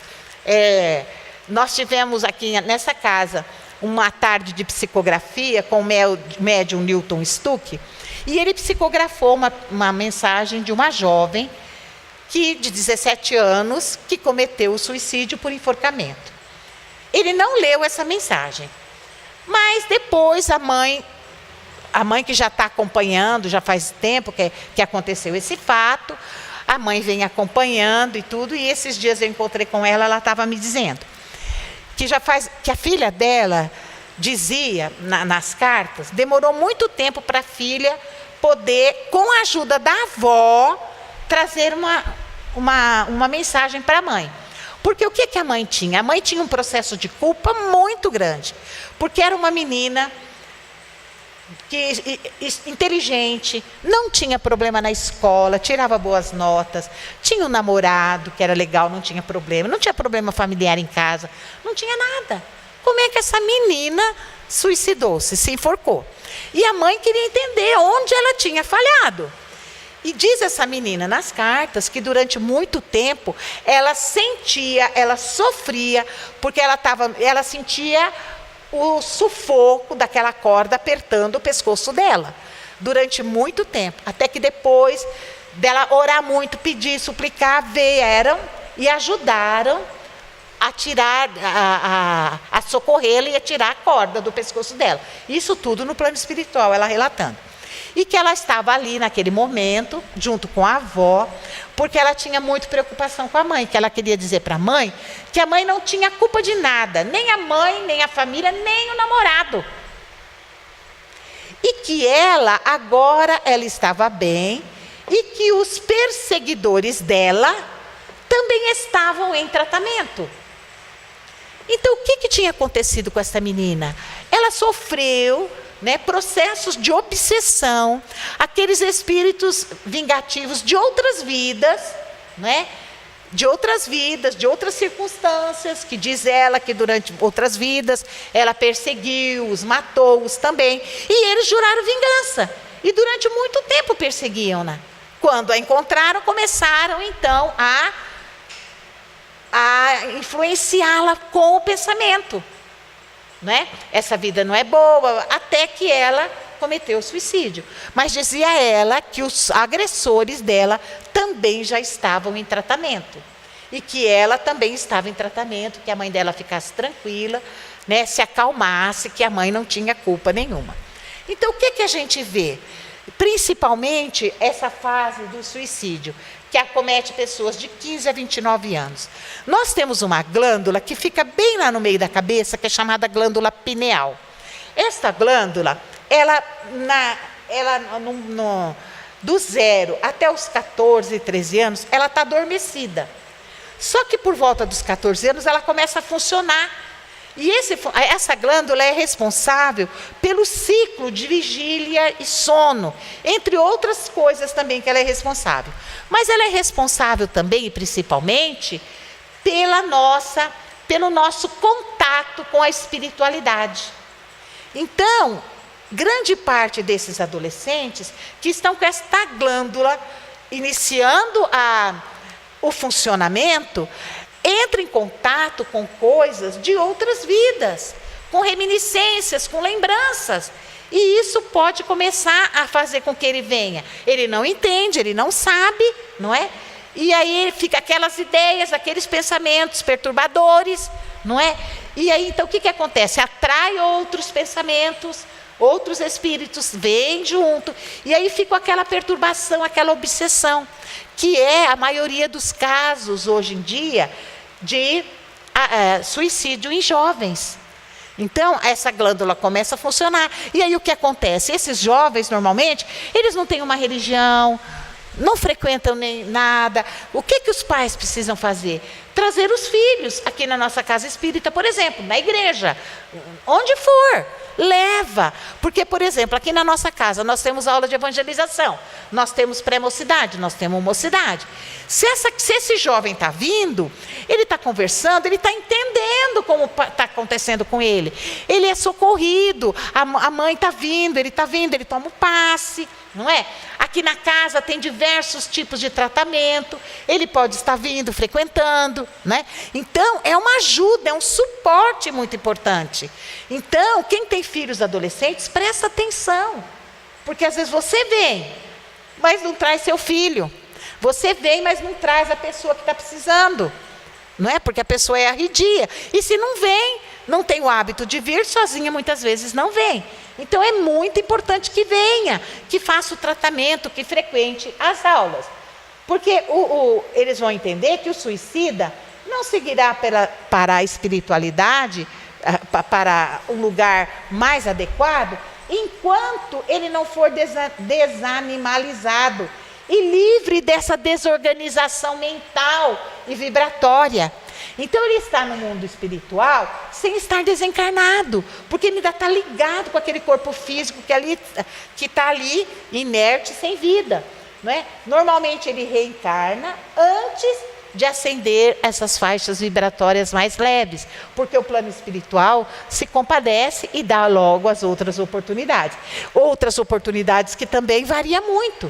nós tivemos aqui nessa casa uma tarde de psicografia com o médium Newton Stuck, e ele psicografou uma mensagem de uma jovem de 17 anos, que cometeu o suicídio por enforcamento. Ele não leu essa mensagem, mas depois a mãe que já está acompanhando, já faz tempo que aconteceu esse fato, a mãe vem acompanhando e tudo, e esses dias eu encontrei com ela, ela estava me dizendo que a filha dela dizia nas cartas, demorou muito tempo para a filha poder, com a ajuda da avó, trazer uma mensagem para a mãe. Porque o que a mãe tinha? A mãe tinha um processo de culpa muito grande, porque era uma menina inteligente, não tinha problema na escola, tirava boas notas, tinha um namorado que era legal, não tinha problema familiar em casa, não tinha nada. Como é que essa menina suicidou-se, se enforcou? E a mãe queria entender onde ela tinha falhado. E diz essa menina nas cartas que durante muito tempo ela sofria, porque ela sentia o sufoco daquela corda apertando o pescoço dela, durante muito tempo, até que depois dela orar muito, pedir, suplicar, vieram e ajudaram a tirar, a socorrê-la e a tirar a corda do pescoço dela. Isso tudo no plano espiritual, ela relatando. E que ela estava ali naquele momento, junto com a avó, porque ela tinha muita preocupação com a mãe, que ela queria dizer para a mãe que a mãe não tinha culpa de nada, nem a mãe, nem a família, nem o namorado. E que agora ela estava bem, e que os perseguidores dela também estavam em tratamento. Então, o que tinha acontecido com essa menina? Ela sofreu processos de obsessão, aqueles espíritos vingativos de outras vidas, de outras circunstâncias, que diz ela que durante outras vidas ela perseguiu-os, matou-os também, e eles juraram vingança, e durante muito tempo perseguiam-na. Quando a encontraram, começaram então a influenciá-la com o pensamento. Essa vida não é boa, até que ela cometeu o suicídio. Mas dizia ela que os agressores dela também já estavam em tratamento. E que ela também estava em tratamento, que a mãe dela ficasse tranquila, se acalmasse, que a mãe não tinha culpa nenhuma. Então, o que a gente vê? Principalmente essa fase do suicídio, que acomete pessoas de 15 a 29 anos. Nós temos uma glândula que fica bem lá no meio da cabeça, que é chamada glândula pineal. Esta glândula, do 0 até os 14, 13 anos, ela está adormecida. Só que por volta dos 14 anos, ela começa a funcionar. E essa glândula é responsável pelo ciclo de vigília e sono, entre outras coisas também que ela é responsável. Mas ela é responsável também, e principalmente, pelo nosso contato com a espiritualidade. Então, grande parte desses adolescentes que estão com esta glândula iniciando o funcionamento, entra em contato com coisas de outras vidas, com reminiscências, com lembranças. E isso pode começar a fazer com que ele venha. Ele não entende, ele não sabe, não é? E aí fica aquelas ideias, aqueles pensamentos perturbadores, não é? E aí então o que acontece? Atrai outros pensamentos, outros espíritos, vêm junto. E aí fica aquela perturbação, aquela obsessão, que é a maioria dos casos hoje em dia de suicídio em jovens. Então, essa glândula começa a funcionar. E aí o que acontece? Esses jovens, normalmente, eles não têm uma religião, não frequentam nem nada. O que os pais precisam fazer? Trazer os filhos aqui na nossa casa espírita, por exemplo, na igreja, onde for. Leva, porque, por exemplo, aqui na nossa casa nós temos aula de evangelização, nós temos pré-mocidade, nós temos mocidade. Se esse jovem está vindo, ele está conversando, ele está entendendo como está acontecendo com ele. Ele é socorrido, a mãe está vindo, ele toma o passe, não é? Aqui na casa tem diversos tipos de tratamento, ele pode estar vindo, frequentando, né? Então, é uma ajuda, é um suporte muito importante. Então, quem tem filhos adolescentes, presta atenção, porque às vezes você vem, mas não traz seu filho. Você vem, mas não traz a pessoa que está precisando, não é? Porque a pessoa é arredia. E se não vem, não tem o hábito de vir, sozinha muitas vezes não vem. Então é muito importante que venha, que faça o tratamento, que frequente as aulas. Porque eles vão entender que o suicida não seguirá para a espiritualidade, para um lugar mais adequado, enquanto ele não for desanimalizado e livre dessa desorganização mental e vibratória. Então ele está no mundo espiritual sem estar desencarnado, porque ele ainda está ligado com aquele corpo físico que está ali inerte, sem vida, não é? Normalmente ele reencarna antes de ascender essas faixas vibratórias mais leves, porque o plano espiritual se compadece e dá logo as outras oportunidades. Outras oportunidades que também varia muito.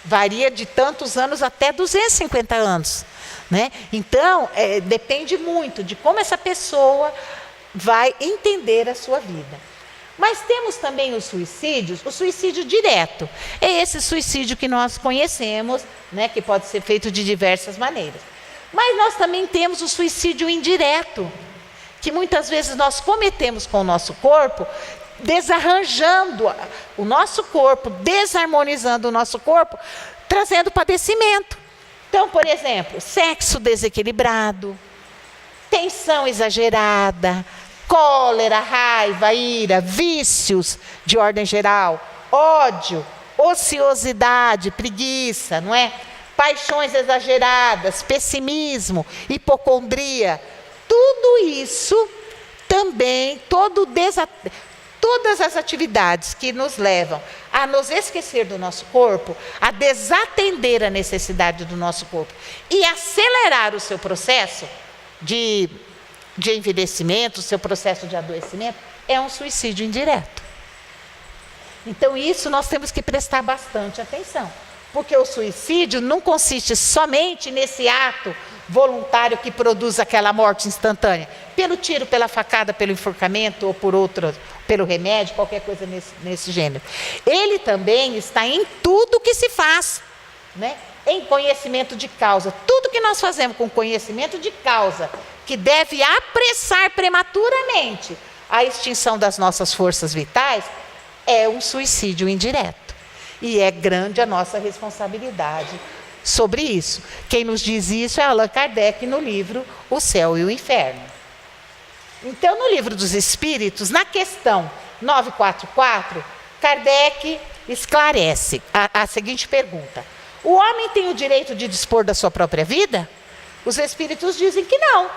Varia de tantos anos até 250 anos. Né? Então, depende muito de como essa pessoa vai entender a sua vida. Mas temos também os suicídios, o suicídio direto. É esse suicídio que nós conhecemos, né, que pode ser feito de diversas maneiras. Mas nós também temos o suicídio indireto, que muitas vezes nós cometemos com o nosso corpo, desarranjando o nosso corpo, desarmonizando o nosso corpo, trazendo padecimento. Então, por exemplo, sexo desequilibrado, tensão exagerada, cólera, raiva, ira, vícios de ordem geral, ódio, ociosidade, preguiça, não é? Paixões exageradas, pessimismo, hipocondria, tudo isso também, todas as atividades que nos levam a nos esquecer do nosso corpo, a desatender a necessidade do nosso corpo e acelerar o seu processo de envelhecimento, o seu processo de adoecimento, é um suicídio indireto. Então isso nós temos que prestar bastante atenção, porque o suicídio não consiste somente nesse ato voluntário que produz aquela morte instantânea, pelo tiro, pela facada, pelo enforcamento ou por outro, pelo remédio, qualquer coisa nesse gênero. Ele também está em tudo que se faz, né? Em conhecimento de causa. Tudo que nós fazemos com conhecimento de causa, que deve apressar prematuramente a extinção das nossas forças vitais, é um suicídio indireto. E é grande a nossa responsabilidade sobre isso. Quem nos diz isso é Allan Kardec no livro O Céu e o Inferno. Então, no Livro dos Espíritos, na questão 944, Kardec esclarece a seguinte pergunta: o homem tem o direito de dispor da sua própria vida? Os Espíritos dizem que não.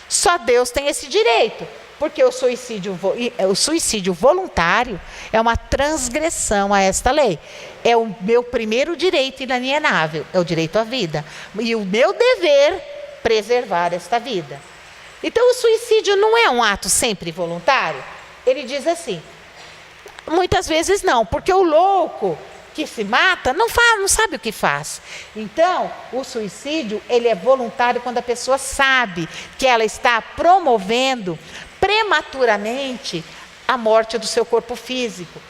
Só Deus tem esse direito, porque o suicídio voluntário é uma transgressão a esta lei. É o meu primeiro direito inalienável, é o direito à vida. E o meu dever, preservar esta vida. Então, o suicídio não é um ato sempre voluntário? Ele diz assim, muitas vezes não, porque o louco, que se mata não sabe o que faz. Então, o suicídio, ele é voluntário quando a pessoa sabe que ela está promovendo prematuramente a morte do seu corpo físico.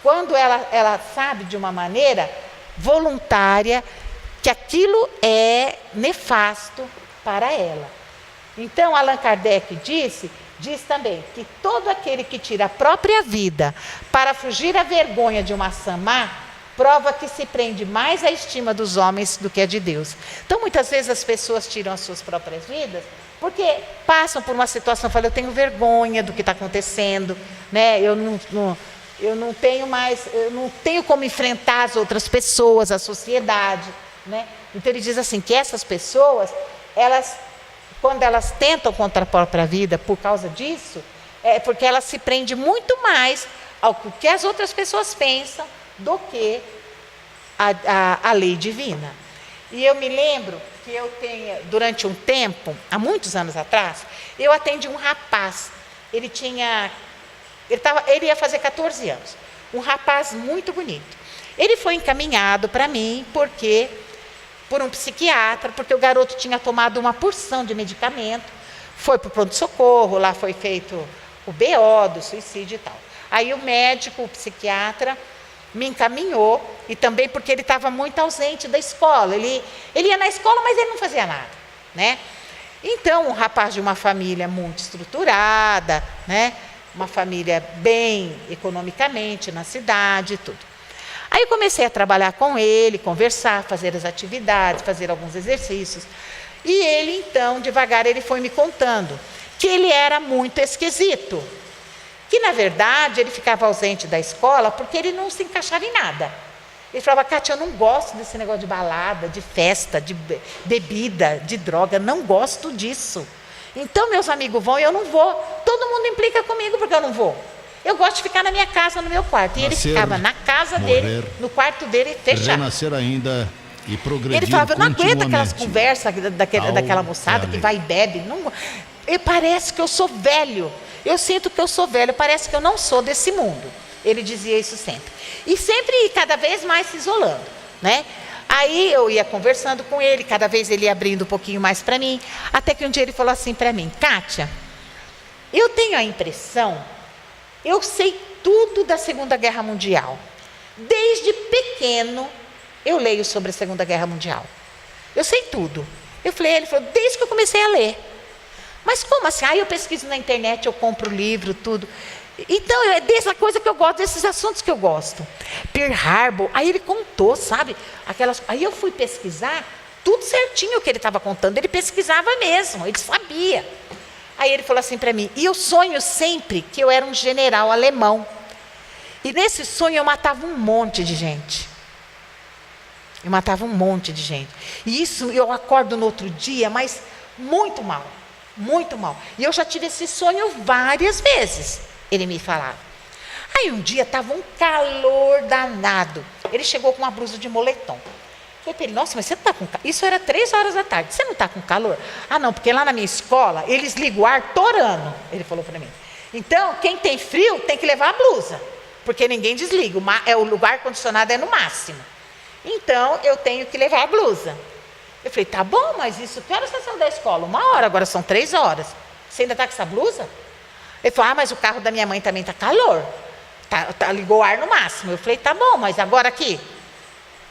Quando ela sabe de uma maneira voluntária que aquilo é nefasto para ela. Então, Allan Kardec diz também que todo aquele que tira a própria vida para fugir à vergonha de uma ação má, prova que se prende mais à estima dos homens do que a de Deus. Então, muitas vezes as pessoas tiram as suas próprias vidas porque passam por uma situação, falam, eu tenho vergonha do que está acontecendo, né? Eu não tenho como enfrentar as outras pessoas, a sociedade, né? Então ele diz assim, que essas pessoas, quando elas tentam contra a própria vida por causa disso, é porque elas se prendem muito mais ao que as outras pessoas pensam do que a lei divina. E eu me lembro que durante um tempo, há muitos anos atrás, eu atendi um rapaz. Ele ia fazer 14 anos. Um rapaz muito bonito. Ele foi encaminhado para mim por um psiquiatra, porque o garoto tinha tomado uma porção de medicamento, foi para o pronto-socorro, lá foi feito o BO do suicídio e tal. Aí o médico, o psiquiatra, me encaminhou, e também porque ele estava muito ausente da escola. Ele ia na escola, mas ele não fazia nada, né? Então, um rapaz de uma família muito estruturada, né? Uma família bem economicamente na cidade e tudo. Aí eu comecei a trabalhar com ele, conversar, fazer as atividades, fazer alguns exercícios. E ele, então, devagar, ele foi me contando que ele era muito esquisito. Que, na verdade, ele ficava ausente da escola porque ele não se encaixava em nada. Ele falava, Cátia, eu não gosto desse negócio de balada, de festa, de bebida, de droga, não gosto disso. Então, meus amigos vão e eu não vou. Todo mundo implica comigo porque eu não vou. Eu gosto de ficar na minha casa, no meu quarto. E ele ficava na casa dele, no quarto dele, fechado. Renascer ainda e progredir. Ele falava, eu não aguento aquelas conversas daquela moçada que vai e bebe. Parece que eu sou velho. Eu sinto que eu sou velho, parece que eu não sou desse mundo. Ele dizia isso sempre. E sempre, cada vez mais se isolando, né? Aí eu ia conversando com ele, cada vez ele ia abrindo um pouquinho mais para mim, até que um dia ele falou assim para mim, Cátia, eu tenho a impressão, eu sei tudo da Segunda Guerra Mundial. Desde pequeno, eu leio sobre a Segunda Guerra Mundial. Eu sei tudo. Ele falou, desde que eu comecei a ler. Mas como assim? Aí eu pesquiso na internet, eu compro livro, tudo. Então, é dessa coisa que eu gosto, desses assuntos que eu gosto. Pearl Harbor, aí ele contou, sabe? Aí eu fui pesquisar, tudo certinho o que ele estava contando, ele pesquisava mesmo, ele sabia. Aí ele falou assim para mim, e eu sonho sempre que eu era um general alemão. E nesse sonho eu matava um monte de gente. Eu matava um monte de gente. E isso eu acordo no outro dia, mas muito mal. Muito mal. E eu já tive esse sonho várias vezes, ele me falava. Aí um dia estava um calor danado. Ele chegou com uma blusa de moletom. Eu falei para ele, nossa, mas você não está com calor? Isso era 3 horas da tarde, você não está com calor? Ah não, porque lá na minha escola, eles ligam o ar torando, ele falou para mim. Então, quem tem frio tem que levar a blusa, porque ninguém desliga, o lugar condicionado é no máximo. Então, eu tenho que levar a blusa. Eu falei, tá bom, mas isso, que horas você saiu da escola? 1 hora, agora são 3 horas. Você ainda está com essa blusa? Ele falou, mas o carro da minha mãe também está calor. Ligou o ar no máximo. Eu falei, tá bom, mas agora aqui,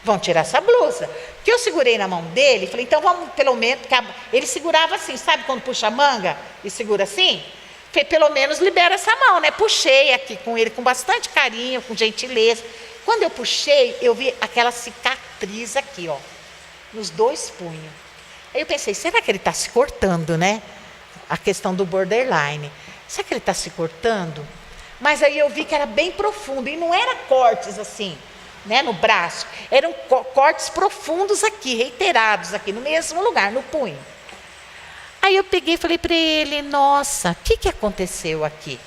vão tirar essa blusa. Que eu segurei na mão dele, falei, então vamos pelo menos, ele segurava assim, sabe quando puxa a manga e segura assim? Falei, pelo menos libera essa mão, né? Puxei aqui com ele, com bastante carinho, com gentileza. Quando eu puxei, eu vi aquela cicatriz aqui, ó, nos 2 punhos. Aí eu pensei, será que ele está se cortando, né? A questão do borderline. Será que ele está se cortando? Mas aí eu vi que era bem profundo, e não era cortes assim, né, no braço. Eram cortes profundos aqui, reiterados aqui, no mesmo lugar, no punho. Aí eu peguei e falei para ele, nossa, o que aconteceu aqui?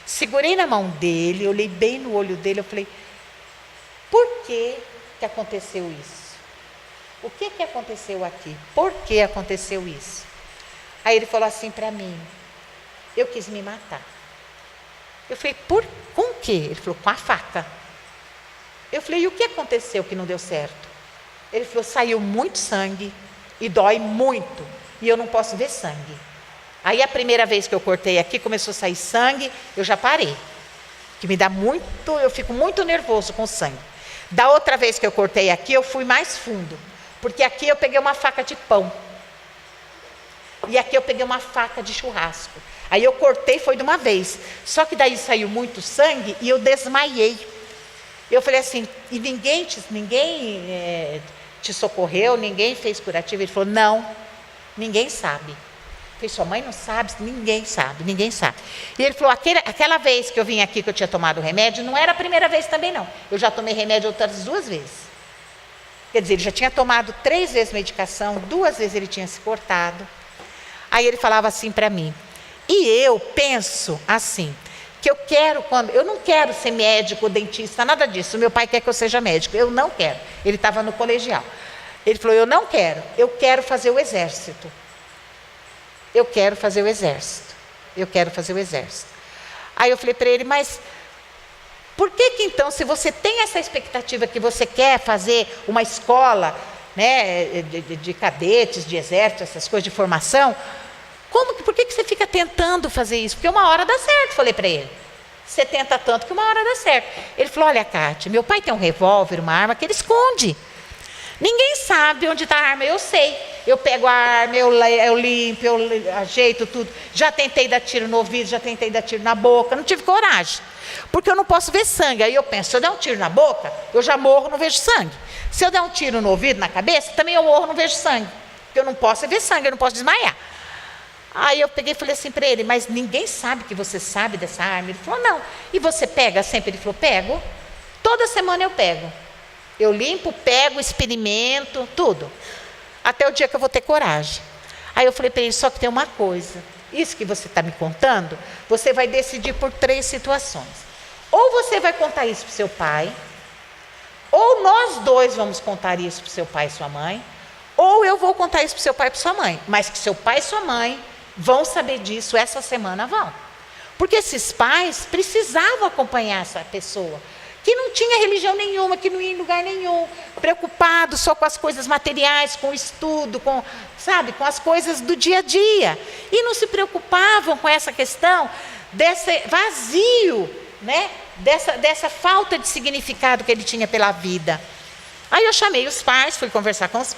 Segurei na mão dele, olhei bem no olho dele, eu falei, por que aconteceu isso? O que aconteceu aqui? Por que aconteceu isso? Aí ele falou assim para mim, eu quis me matar. Eu falei, com o quê? Ele falou, com a faca. Eu falei, e o que aconteceu que não deu certo? Ele falou, saiu muito sangue e dói muito, e eu não posso ver sangue. Aí a primeira vez que eu cortei aqui, começou a sair sangue, eu já parei. Que me dá muito, eu fico muito nervoso com sangue. Da outra vez que eu cortei aqui, eu fui mais fundo. Porque aqui eu peguei uma faca de pão. E aqui eu peguei uma faca de churrasco. Aí eu cortei, foi de uma vez. Só que daí saiu muito sangue e eu desmaiei. Eu falei assim, e ninguém te socorreu, ninguém fez curativo? Ele falou, não, ninguém sabe. Eu falei, sua mãe não sabe? Ninguém sabe, ninguém sabe. E ele falou, aquela vez que eu vim aqui, que eu tinha tomado o remédio, não era a primeira vez também não. Eu já tomei remédio outras 2 vezes. Quer dizer, ele já tinha tomado 3 vezes medicação, 2 vezes ele tinha se cortado. Aí ele falava assim para mim, e eu penso assim, que eu não quero ser médico, dentista, nada disso. Meu pai quer que eu seja médico, eu não quero. Ele estava no colegial. Ele falou, eu não quero, eu quero fazer o exército. Eu quero fazer o exército. Eu quero fazer o exército. Aí eu falei para ele, mas por que então, se você tem essa expectativa que você quer fazer uma escola, né, de cadetes, de exército, essas coisas de formação, por que você fica tentando fazer isso? Porque uma hora dá certo, falei para ele. Você tenta tanto que uma hora dá certo. Ele falou, olha, Cátia, meu pai tem um revólver, uma arma que ele esconde. Ninguém sabe onde está a arma, eu sei. Eu pego a arma, eu limpo, eu ajeito tudo. Já tentei dar tiro no ouvido, já tentei dar tiro na boca, não tive coragem. Porque eu não posso ver sangue. Aí eu penso, se eu der um tiro na boca, eu já morro, não vejo sangue. Se eu der um tiro no ouvido, na cabeça, também eu morro, não vejo sangue. Porque eu não posso ver sangue, eu não posso desmaiar. Aí eu peguei e falei assim para ele, mas ninguém sabe que você sabe dessa arma? Ele falou, não. E você pega sempre? Ele falou, pego. Toda semana eu pego. Eu limpo, pego, experimento, tudo. Até o dia que eu vou ter coragem. Aí eu falei para ele, só que tem uma coisa. Isso que você está me contando, você vai decidir por 3 situações. Ou você vai contar isso para o seu pai, ou nós 2 vamos contar isso para o seu pai e sua mãe, ou eu vou contar isso para o seu pai e para sua mãe. Mas que seu pai e sua mãe vão saber disso essa semana, vão. Porque esses pais precisavam acompanhar essa pessoa, que não tinha religião nenhuma, que não ia em lugar nenhum, preocupado só com as coisas materiais, com o estudo, com as coisas do dia a dia. E não se preocupavam com essa questão desse vazio, né? dessa falta de significado que ele tinha pela vida. Aí eu chamei os pais, fui conversar com os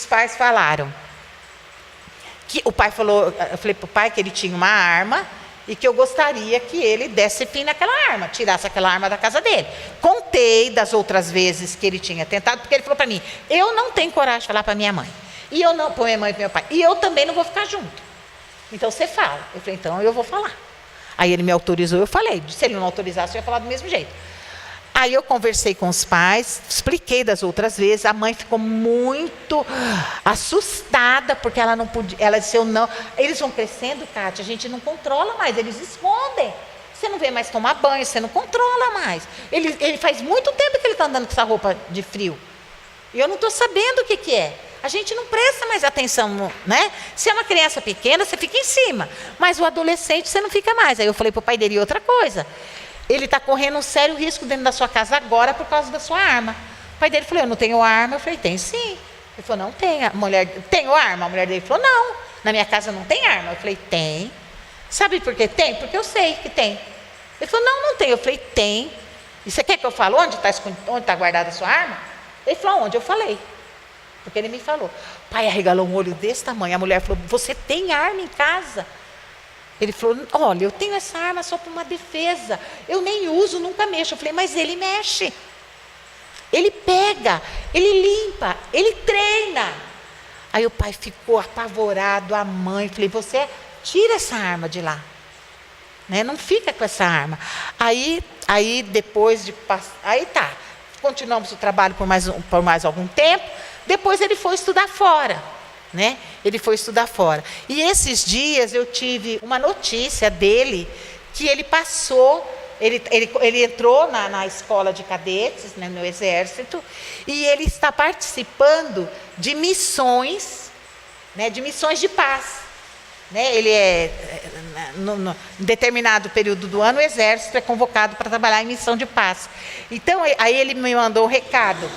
pais falaram, que o pai falou, eu falei para o pai que ele tinha uma arma, e que eu gostaria que ele desse fim naquela arma, tirasse aquela arma da casa dele. Contei das outras vezes que ele tinha tentado, porque ele falou para mim, eu não tenho coragem de falar para minha mãe, e eu não, para minha mãe e para meu pai, e eu também não vou ficar junto. Então você fala. Eu falei, então eu vou falar. Aí ele me autorizou, eu falei, se ele não autorizasse, eu ia falar do mesmo jeito. Aí eu conversei com os pais, expliquei das outras vezes, a mãe ficou muito assustada, porque ela não podia, ela disse, eu não, eles vão crescendo, Cátia, a gente não controla mais, eles escondem, você não vê mais tomar banho, você não controla mais, ele faz muito tempo que ele está andando com essa roupa de frio, e eu não estou sabendo o que é, a gente não presta mais atenção, né? Se é uma criança pequena, você fica em cima, mas o adolescente você não fica mais. Aí eu falei para o pai dele, outra coisa, ele está correndo um sério risco dentro da sua casa agora por causa da sua arma. O pai dele falou, eu não tenho arma. Eu falei, tem sim. Ele falou, não tem. A mulher, tenho arma? A mulher dele falou, não, na minha casa não tem arma. Eu falei, tem. Sabe por que tem? Porque eu sei que tem. Ele falou, não tem. Eu falei, tem. E você quer que eu fale onde está guardada a sua arma? Ele falou, onde? Eu falei. Porque ele me falou. O pai arregalou um olho desse tamanho. A mulher falou, você tem arma em casa? Ele falou, olha, eu tenho essa arma só para uma defesa, eu nem uso, nunca mexo. Eu falei, mas ele mexe, ele pega, ele limpa, ele treina. Aí o pai ficou apavorado, a mãe, falei, você tira essa arma de lá, né? Não fica com essa arma. Aí depois de passar, aí tá, continuamos o trabalho por mais algum tempo, depois ele foi estudar fora. Né? Ele foi estudar fora. E esses dias eu tive uma notícia dele, que ele passou, ele entrou na escola de cadetes, né, no exército, e ele está participando de missões, né, de missões de paz. né? Ele em determinado período do ano, o exército é convocado para trabalhar em missão de paz. Então, aí ele me mandou um recado,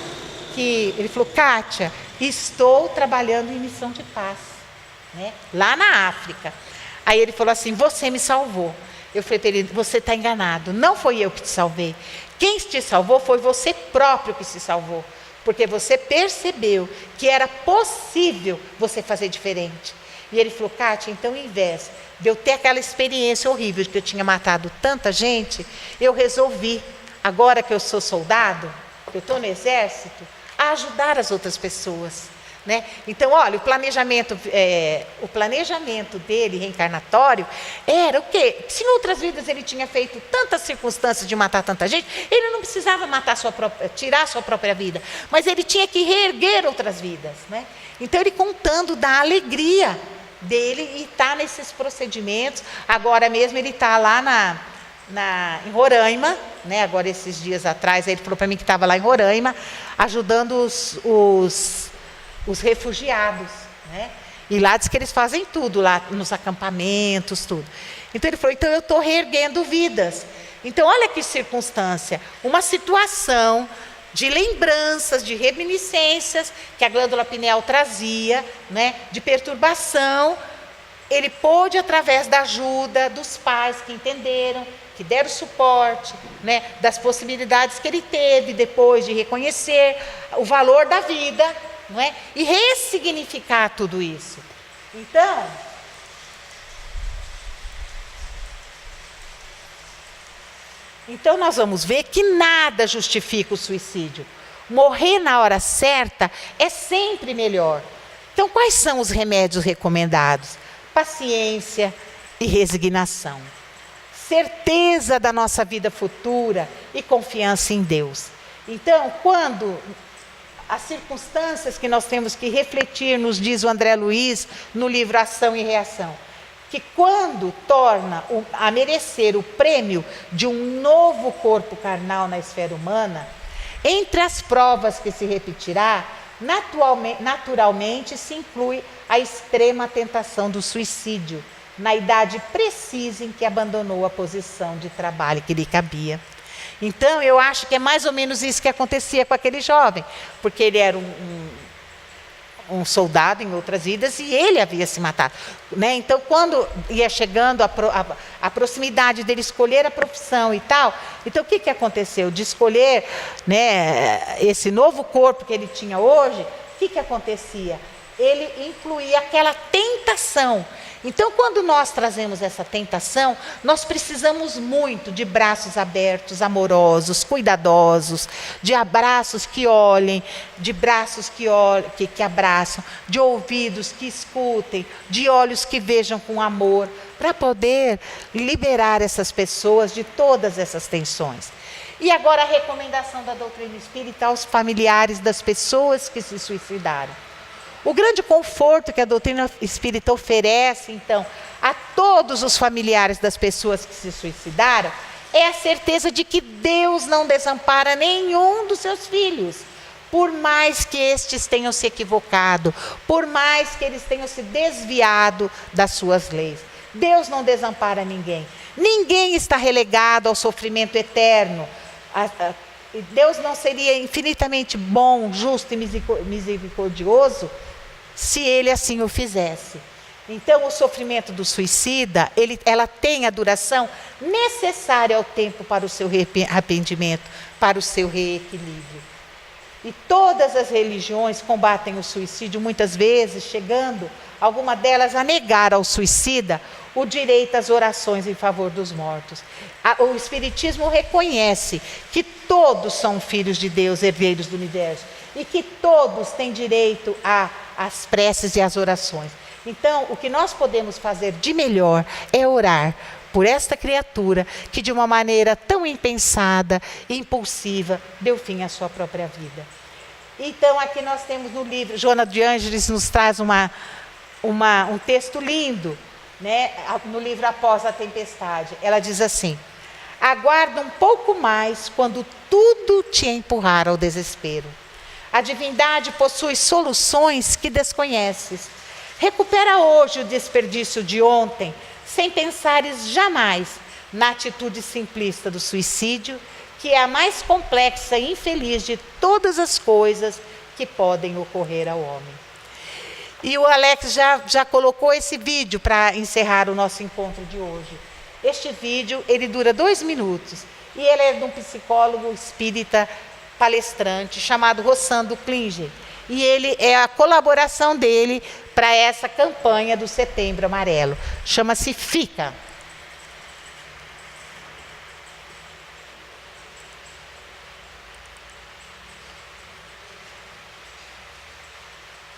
que ele falou: Kátia, estou trabalhando em missão de paz, né? Lá na África. Aí ele falou assim: você me salvou. Eu falei para ele: você está enganado, não foi eu que te salvei. Quem te salvou foi você próprio que se salvou, porque você percebeu que era possível você fazer diferente. E ele falou: Kátia, então, em vez de eu ter aquela experiência horrível de que eu tinha matado tanta gente, eu resolvi, agora que eu sou soldado, que eu estou no exército, a ajudar as outras pessoas, né? Então, olha, o planejamento dele, reencarnatório, era o quê? Se em outras vidas ele tinha feito tantas circunstâncias de matar tanta gente, ele não precisava tirar a sua própria vida, mas ele tinha que reerguer outras vidas, né? Então, ele contando da alegria dele e está nesses procedimentos. Agora mesmo ele está lá em Roraima, né? Agora esses dias atrás ele falou para mim que estava lá em Roraima, ajudando os refugiados, né? E lá diz que eles fazem tudo, lá nos acampamentos, tudo. Então ele falou: então eu estou reerguendo vidas. Então olha que circunstância, uma situação de lembranças, de reminiscências que a glândula pineal trazia, né, de perturbação, ele pôde, através da ajuda dos pais que entenderam, que deram suporte, né, das possibilidades que ele teve depois de reconhecer o valor da vida, não é, e ressignificar tudo isso. Então nós vamos ver que nada justifica o suicídio. Morrer na hora certa é sempre melhor. Então, quais são os remédios recomendados? Paciência e resignação. Certeza da nossa vida futura e confiança em Deus. Então, quando as circunstâncias que nós temos que refletir, nos diz o André Luiz no livro Ação e Reação, que quando torna a merecer o prêmio de um novo corpo carnal na esfera humana, entre as provas que se repetirá, naturalmente se inclui a extrema tentação do suicídio, na idade precisa em que abandonou a posição de trabalho que lhe cabia. Então, eu acho que é mais ou menos isso que acontecia com aquele jovem, porque ele era um soldado em outras vidas e ele havia se matado, né? Então, quando ia chegando a proximidade dele escolher a profissão e tal, então o que aconteceu? De escolher, né, esse novo corpo que ele tinha hoje, o que acontecia? Ele incluía aquela tentação. Então, quando nós trazemos essa tentação, nós precisamos muito de braços abertos, amorosos, cuidadosos, de abraços que olhem, de braços que abraçam, de ouvidos que escutem, de olhos que vejam com amor, para poder liberar essas pessoas de todas essas tensões. E agora a recomendação da doutrina espírita aos familiares das pessoas que se suicidaram. O grande conforto que a doutrina espírita oferece, então, a todos os familiares das pessoas que se suicidaram, é a certeza de que Deus não desampara nenhum dos seus filhos, por mais que estes tenham se equivocado, por mais que eles tenham se desviado das suas leis. Deus não desampara ninguém. Ninguém está relegado ao sofrimento eterno. Deus não seria infinitamente bom, justo e misericordioso se ele assim o fizesse. Então, o sofrimento do suicida, ela tem a duração necessária ao tempo para o seu arrependimento, para o seu reequilíbrio. E todas as religiões combatem o suicídio, muitas vezes chegando, alguma delas, a negar ao suicida o direito às orações em favor dos mortos. O Espiritismo reconhece que todos são filhos de Deus, herdeiros do universo, e que todos têm direito às preces e às orações. Então, o que nós podemos fazer de melhor é orar por esta criatura que, de uma maneira tão impensada e impulsiva, deu fim à sua própria vida. Então, aqui nós temos no livro, Joana de Ângeles nos traz um texto lindo, né? No livro Após a Tempestade. Ela diz assim: aguarda um pouco mais quando tudo te empurrar ao desespero. A divindade possui soluções que desconheces. Recupera hoje o desperdício de ontem, sem pensares jamais na atitude simplista do suicídio, que é a mais complexa e infeliz de todas as coisas que podem ocorrer ao homem. E o Alex já colocou esse vídeo para encerrar o nosso encontro de hoje. Este vídeo, ele dura 2 minutos, e ele é de um psicólogo espírita palestrante chamado Rossando Klinger. E ele é a colaboração dele para essa campanha do Setembro Amarelo. Chama-se Fica.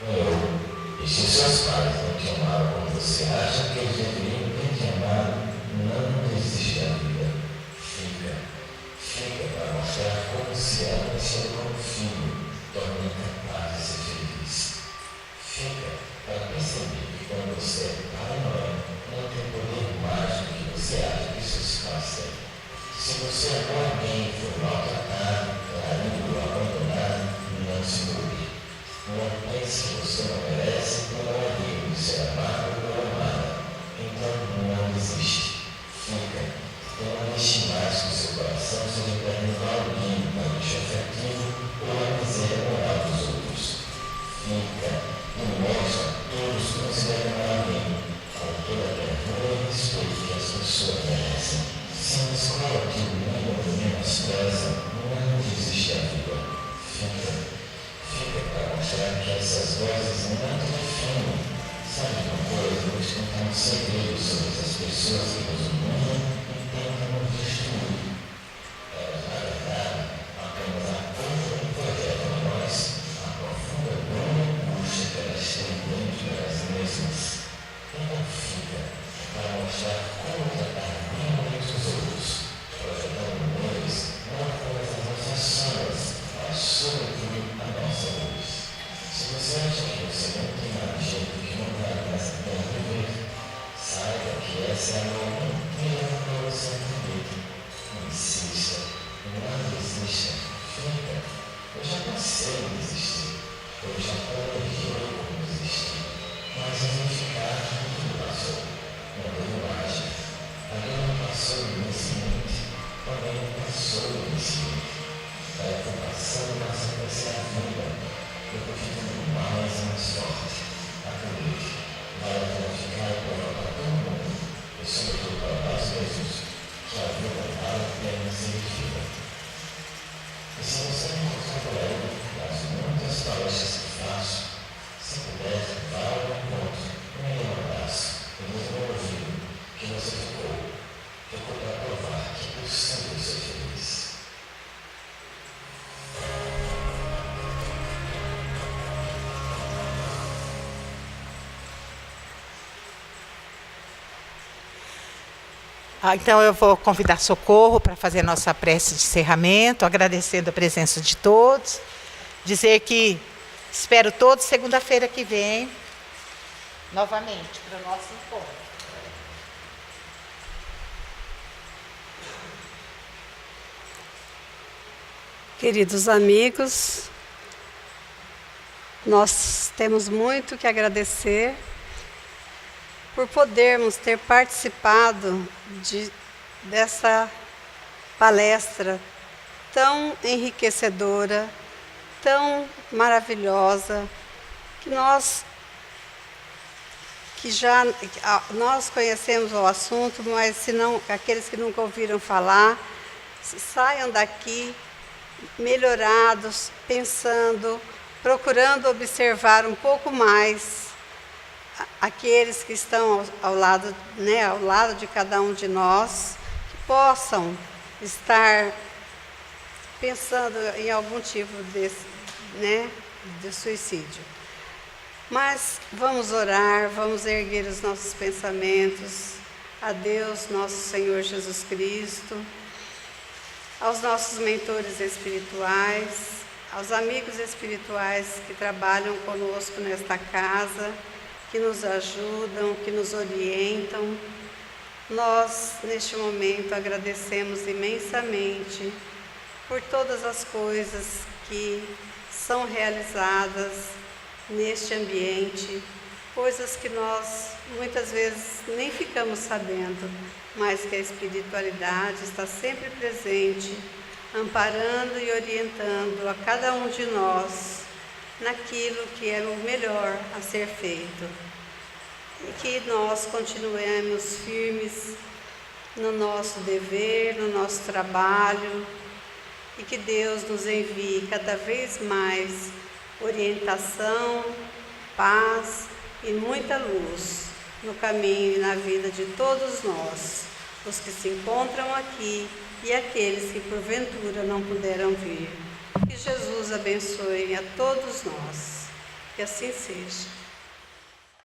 E se seus pais não te amaram como você acha que eles deveriam ter te amado, não desiste da vida. Fica para mostrar como se ama e ser como filho, torna incapaz de ser feliz. Fica para perceber que quando você é pai e mãe, não tem poder mágico que você acha que seus pais têm. Se você amou alguém e foi maltratado, traído ou abandonado, não se preocupe. Não pense que você não merece, não é digno de ser amado ou amada. Então não desiste. Fica. Não deixe mais que o seu coração seja prendendo alguém para o lixo afetivo ou a miséria moral dos outros. Fica. E mostra a todos que você deve amar alguém, com toda a ternura e respeito que as pessoas merecem. Se na escola que o mundo menospreza, não desiste da vida. Fica para mostrar que essas vozes não te definem. Sabe de uma coisa? Vou te contar um segredo sobre essas pessoas que nos humilham e tentam nos destruir. Elas, na verdade, apenas apontam e projetam a nós a profunda dor e angústia que elas têm dentro de elas mesmas. Então fica para mostrar como tratar bem os outros, projetando neles não apenas as nossas sombras, mas sobretudo a nossa luz. Se você acha que você não tem nada de jeito que não vale nessa terra viver, saiba que essa é a mão inteira para você entender. Insista, não desista, fica. Eu já pensei em desistir, eu já planejei como desistir, mas eu vou ficar tudo passou. Não deu mágica. A dor não passou inicialmente, também não passou inicialmente. Vai passando na sequência da vida. Eu vou ficando mais e mais forte. Acredite, vai ficar e provar para todo mundo, e sobretudo para nós mesmos, que a vida vale a pena ser vivida. E se você não gostar por aí das muitas palestras que faço, se puder, vá ao encontro, um abraço, e nos meu ouvido, que você ficou para provar que é possível ser feliz. Então eu vou convidar Socorro para fazer a nossa prece de encerramento, agradecendo a presença de todos, dizer que espero todos segunda-feira que vem, novamente, para o nosso encontro. Queridos amigos, nós temos muito que agradecer por podermos ter participado dessa palestra tão enriquecedora, tão maravilhosa, que nós conhecemos o assunto, mas se não, aqueles que nunca ouviram falar, saiam daqui melhorados, pensando, procurando observar um pouco mais aqueles que estão ao lado de cada um de nós, que possam estar pensando em algum tipo de suicídio. Mas vamos orar, vamos erguer os nossos pensamentos a Deus, nosso Senhor Jesus Cristo, aos nossos mentores espirituais, aos amigos espirituais que trabalham conosco nesta casa, que nos ajudam, que nos orientam. Nós, neste momento, agradecemos imensamente por todas as coisas que são realizadas neste ambiente, coisas que nós muitas vezes nem ficamos sabendo, mas que a espiritualidade está sempre presente, amparando e orientando a cada um de nós naquilo que é o melhor a ser feito. E que nós continuemos firmes no nosso dever, no nosso trabalho, e que Deus nos envie cada vez mais orientação, paz e muita luz no caminho e na vida de todos nós, os que se encontram aqui e aqueles que porventura não puderam vir. Que Jesus abençoe a todos nós. Que assim seja.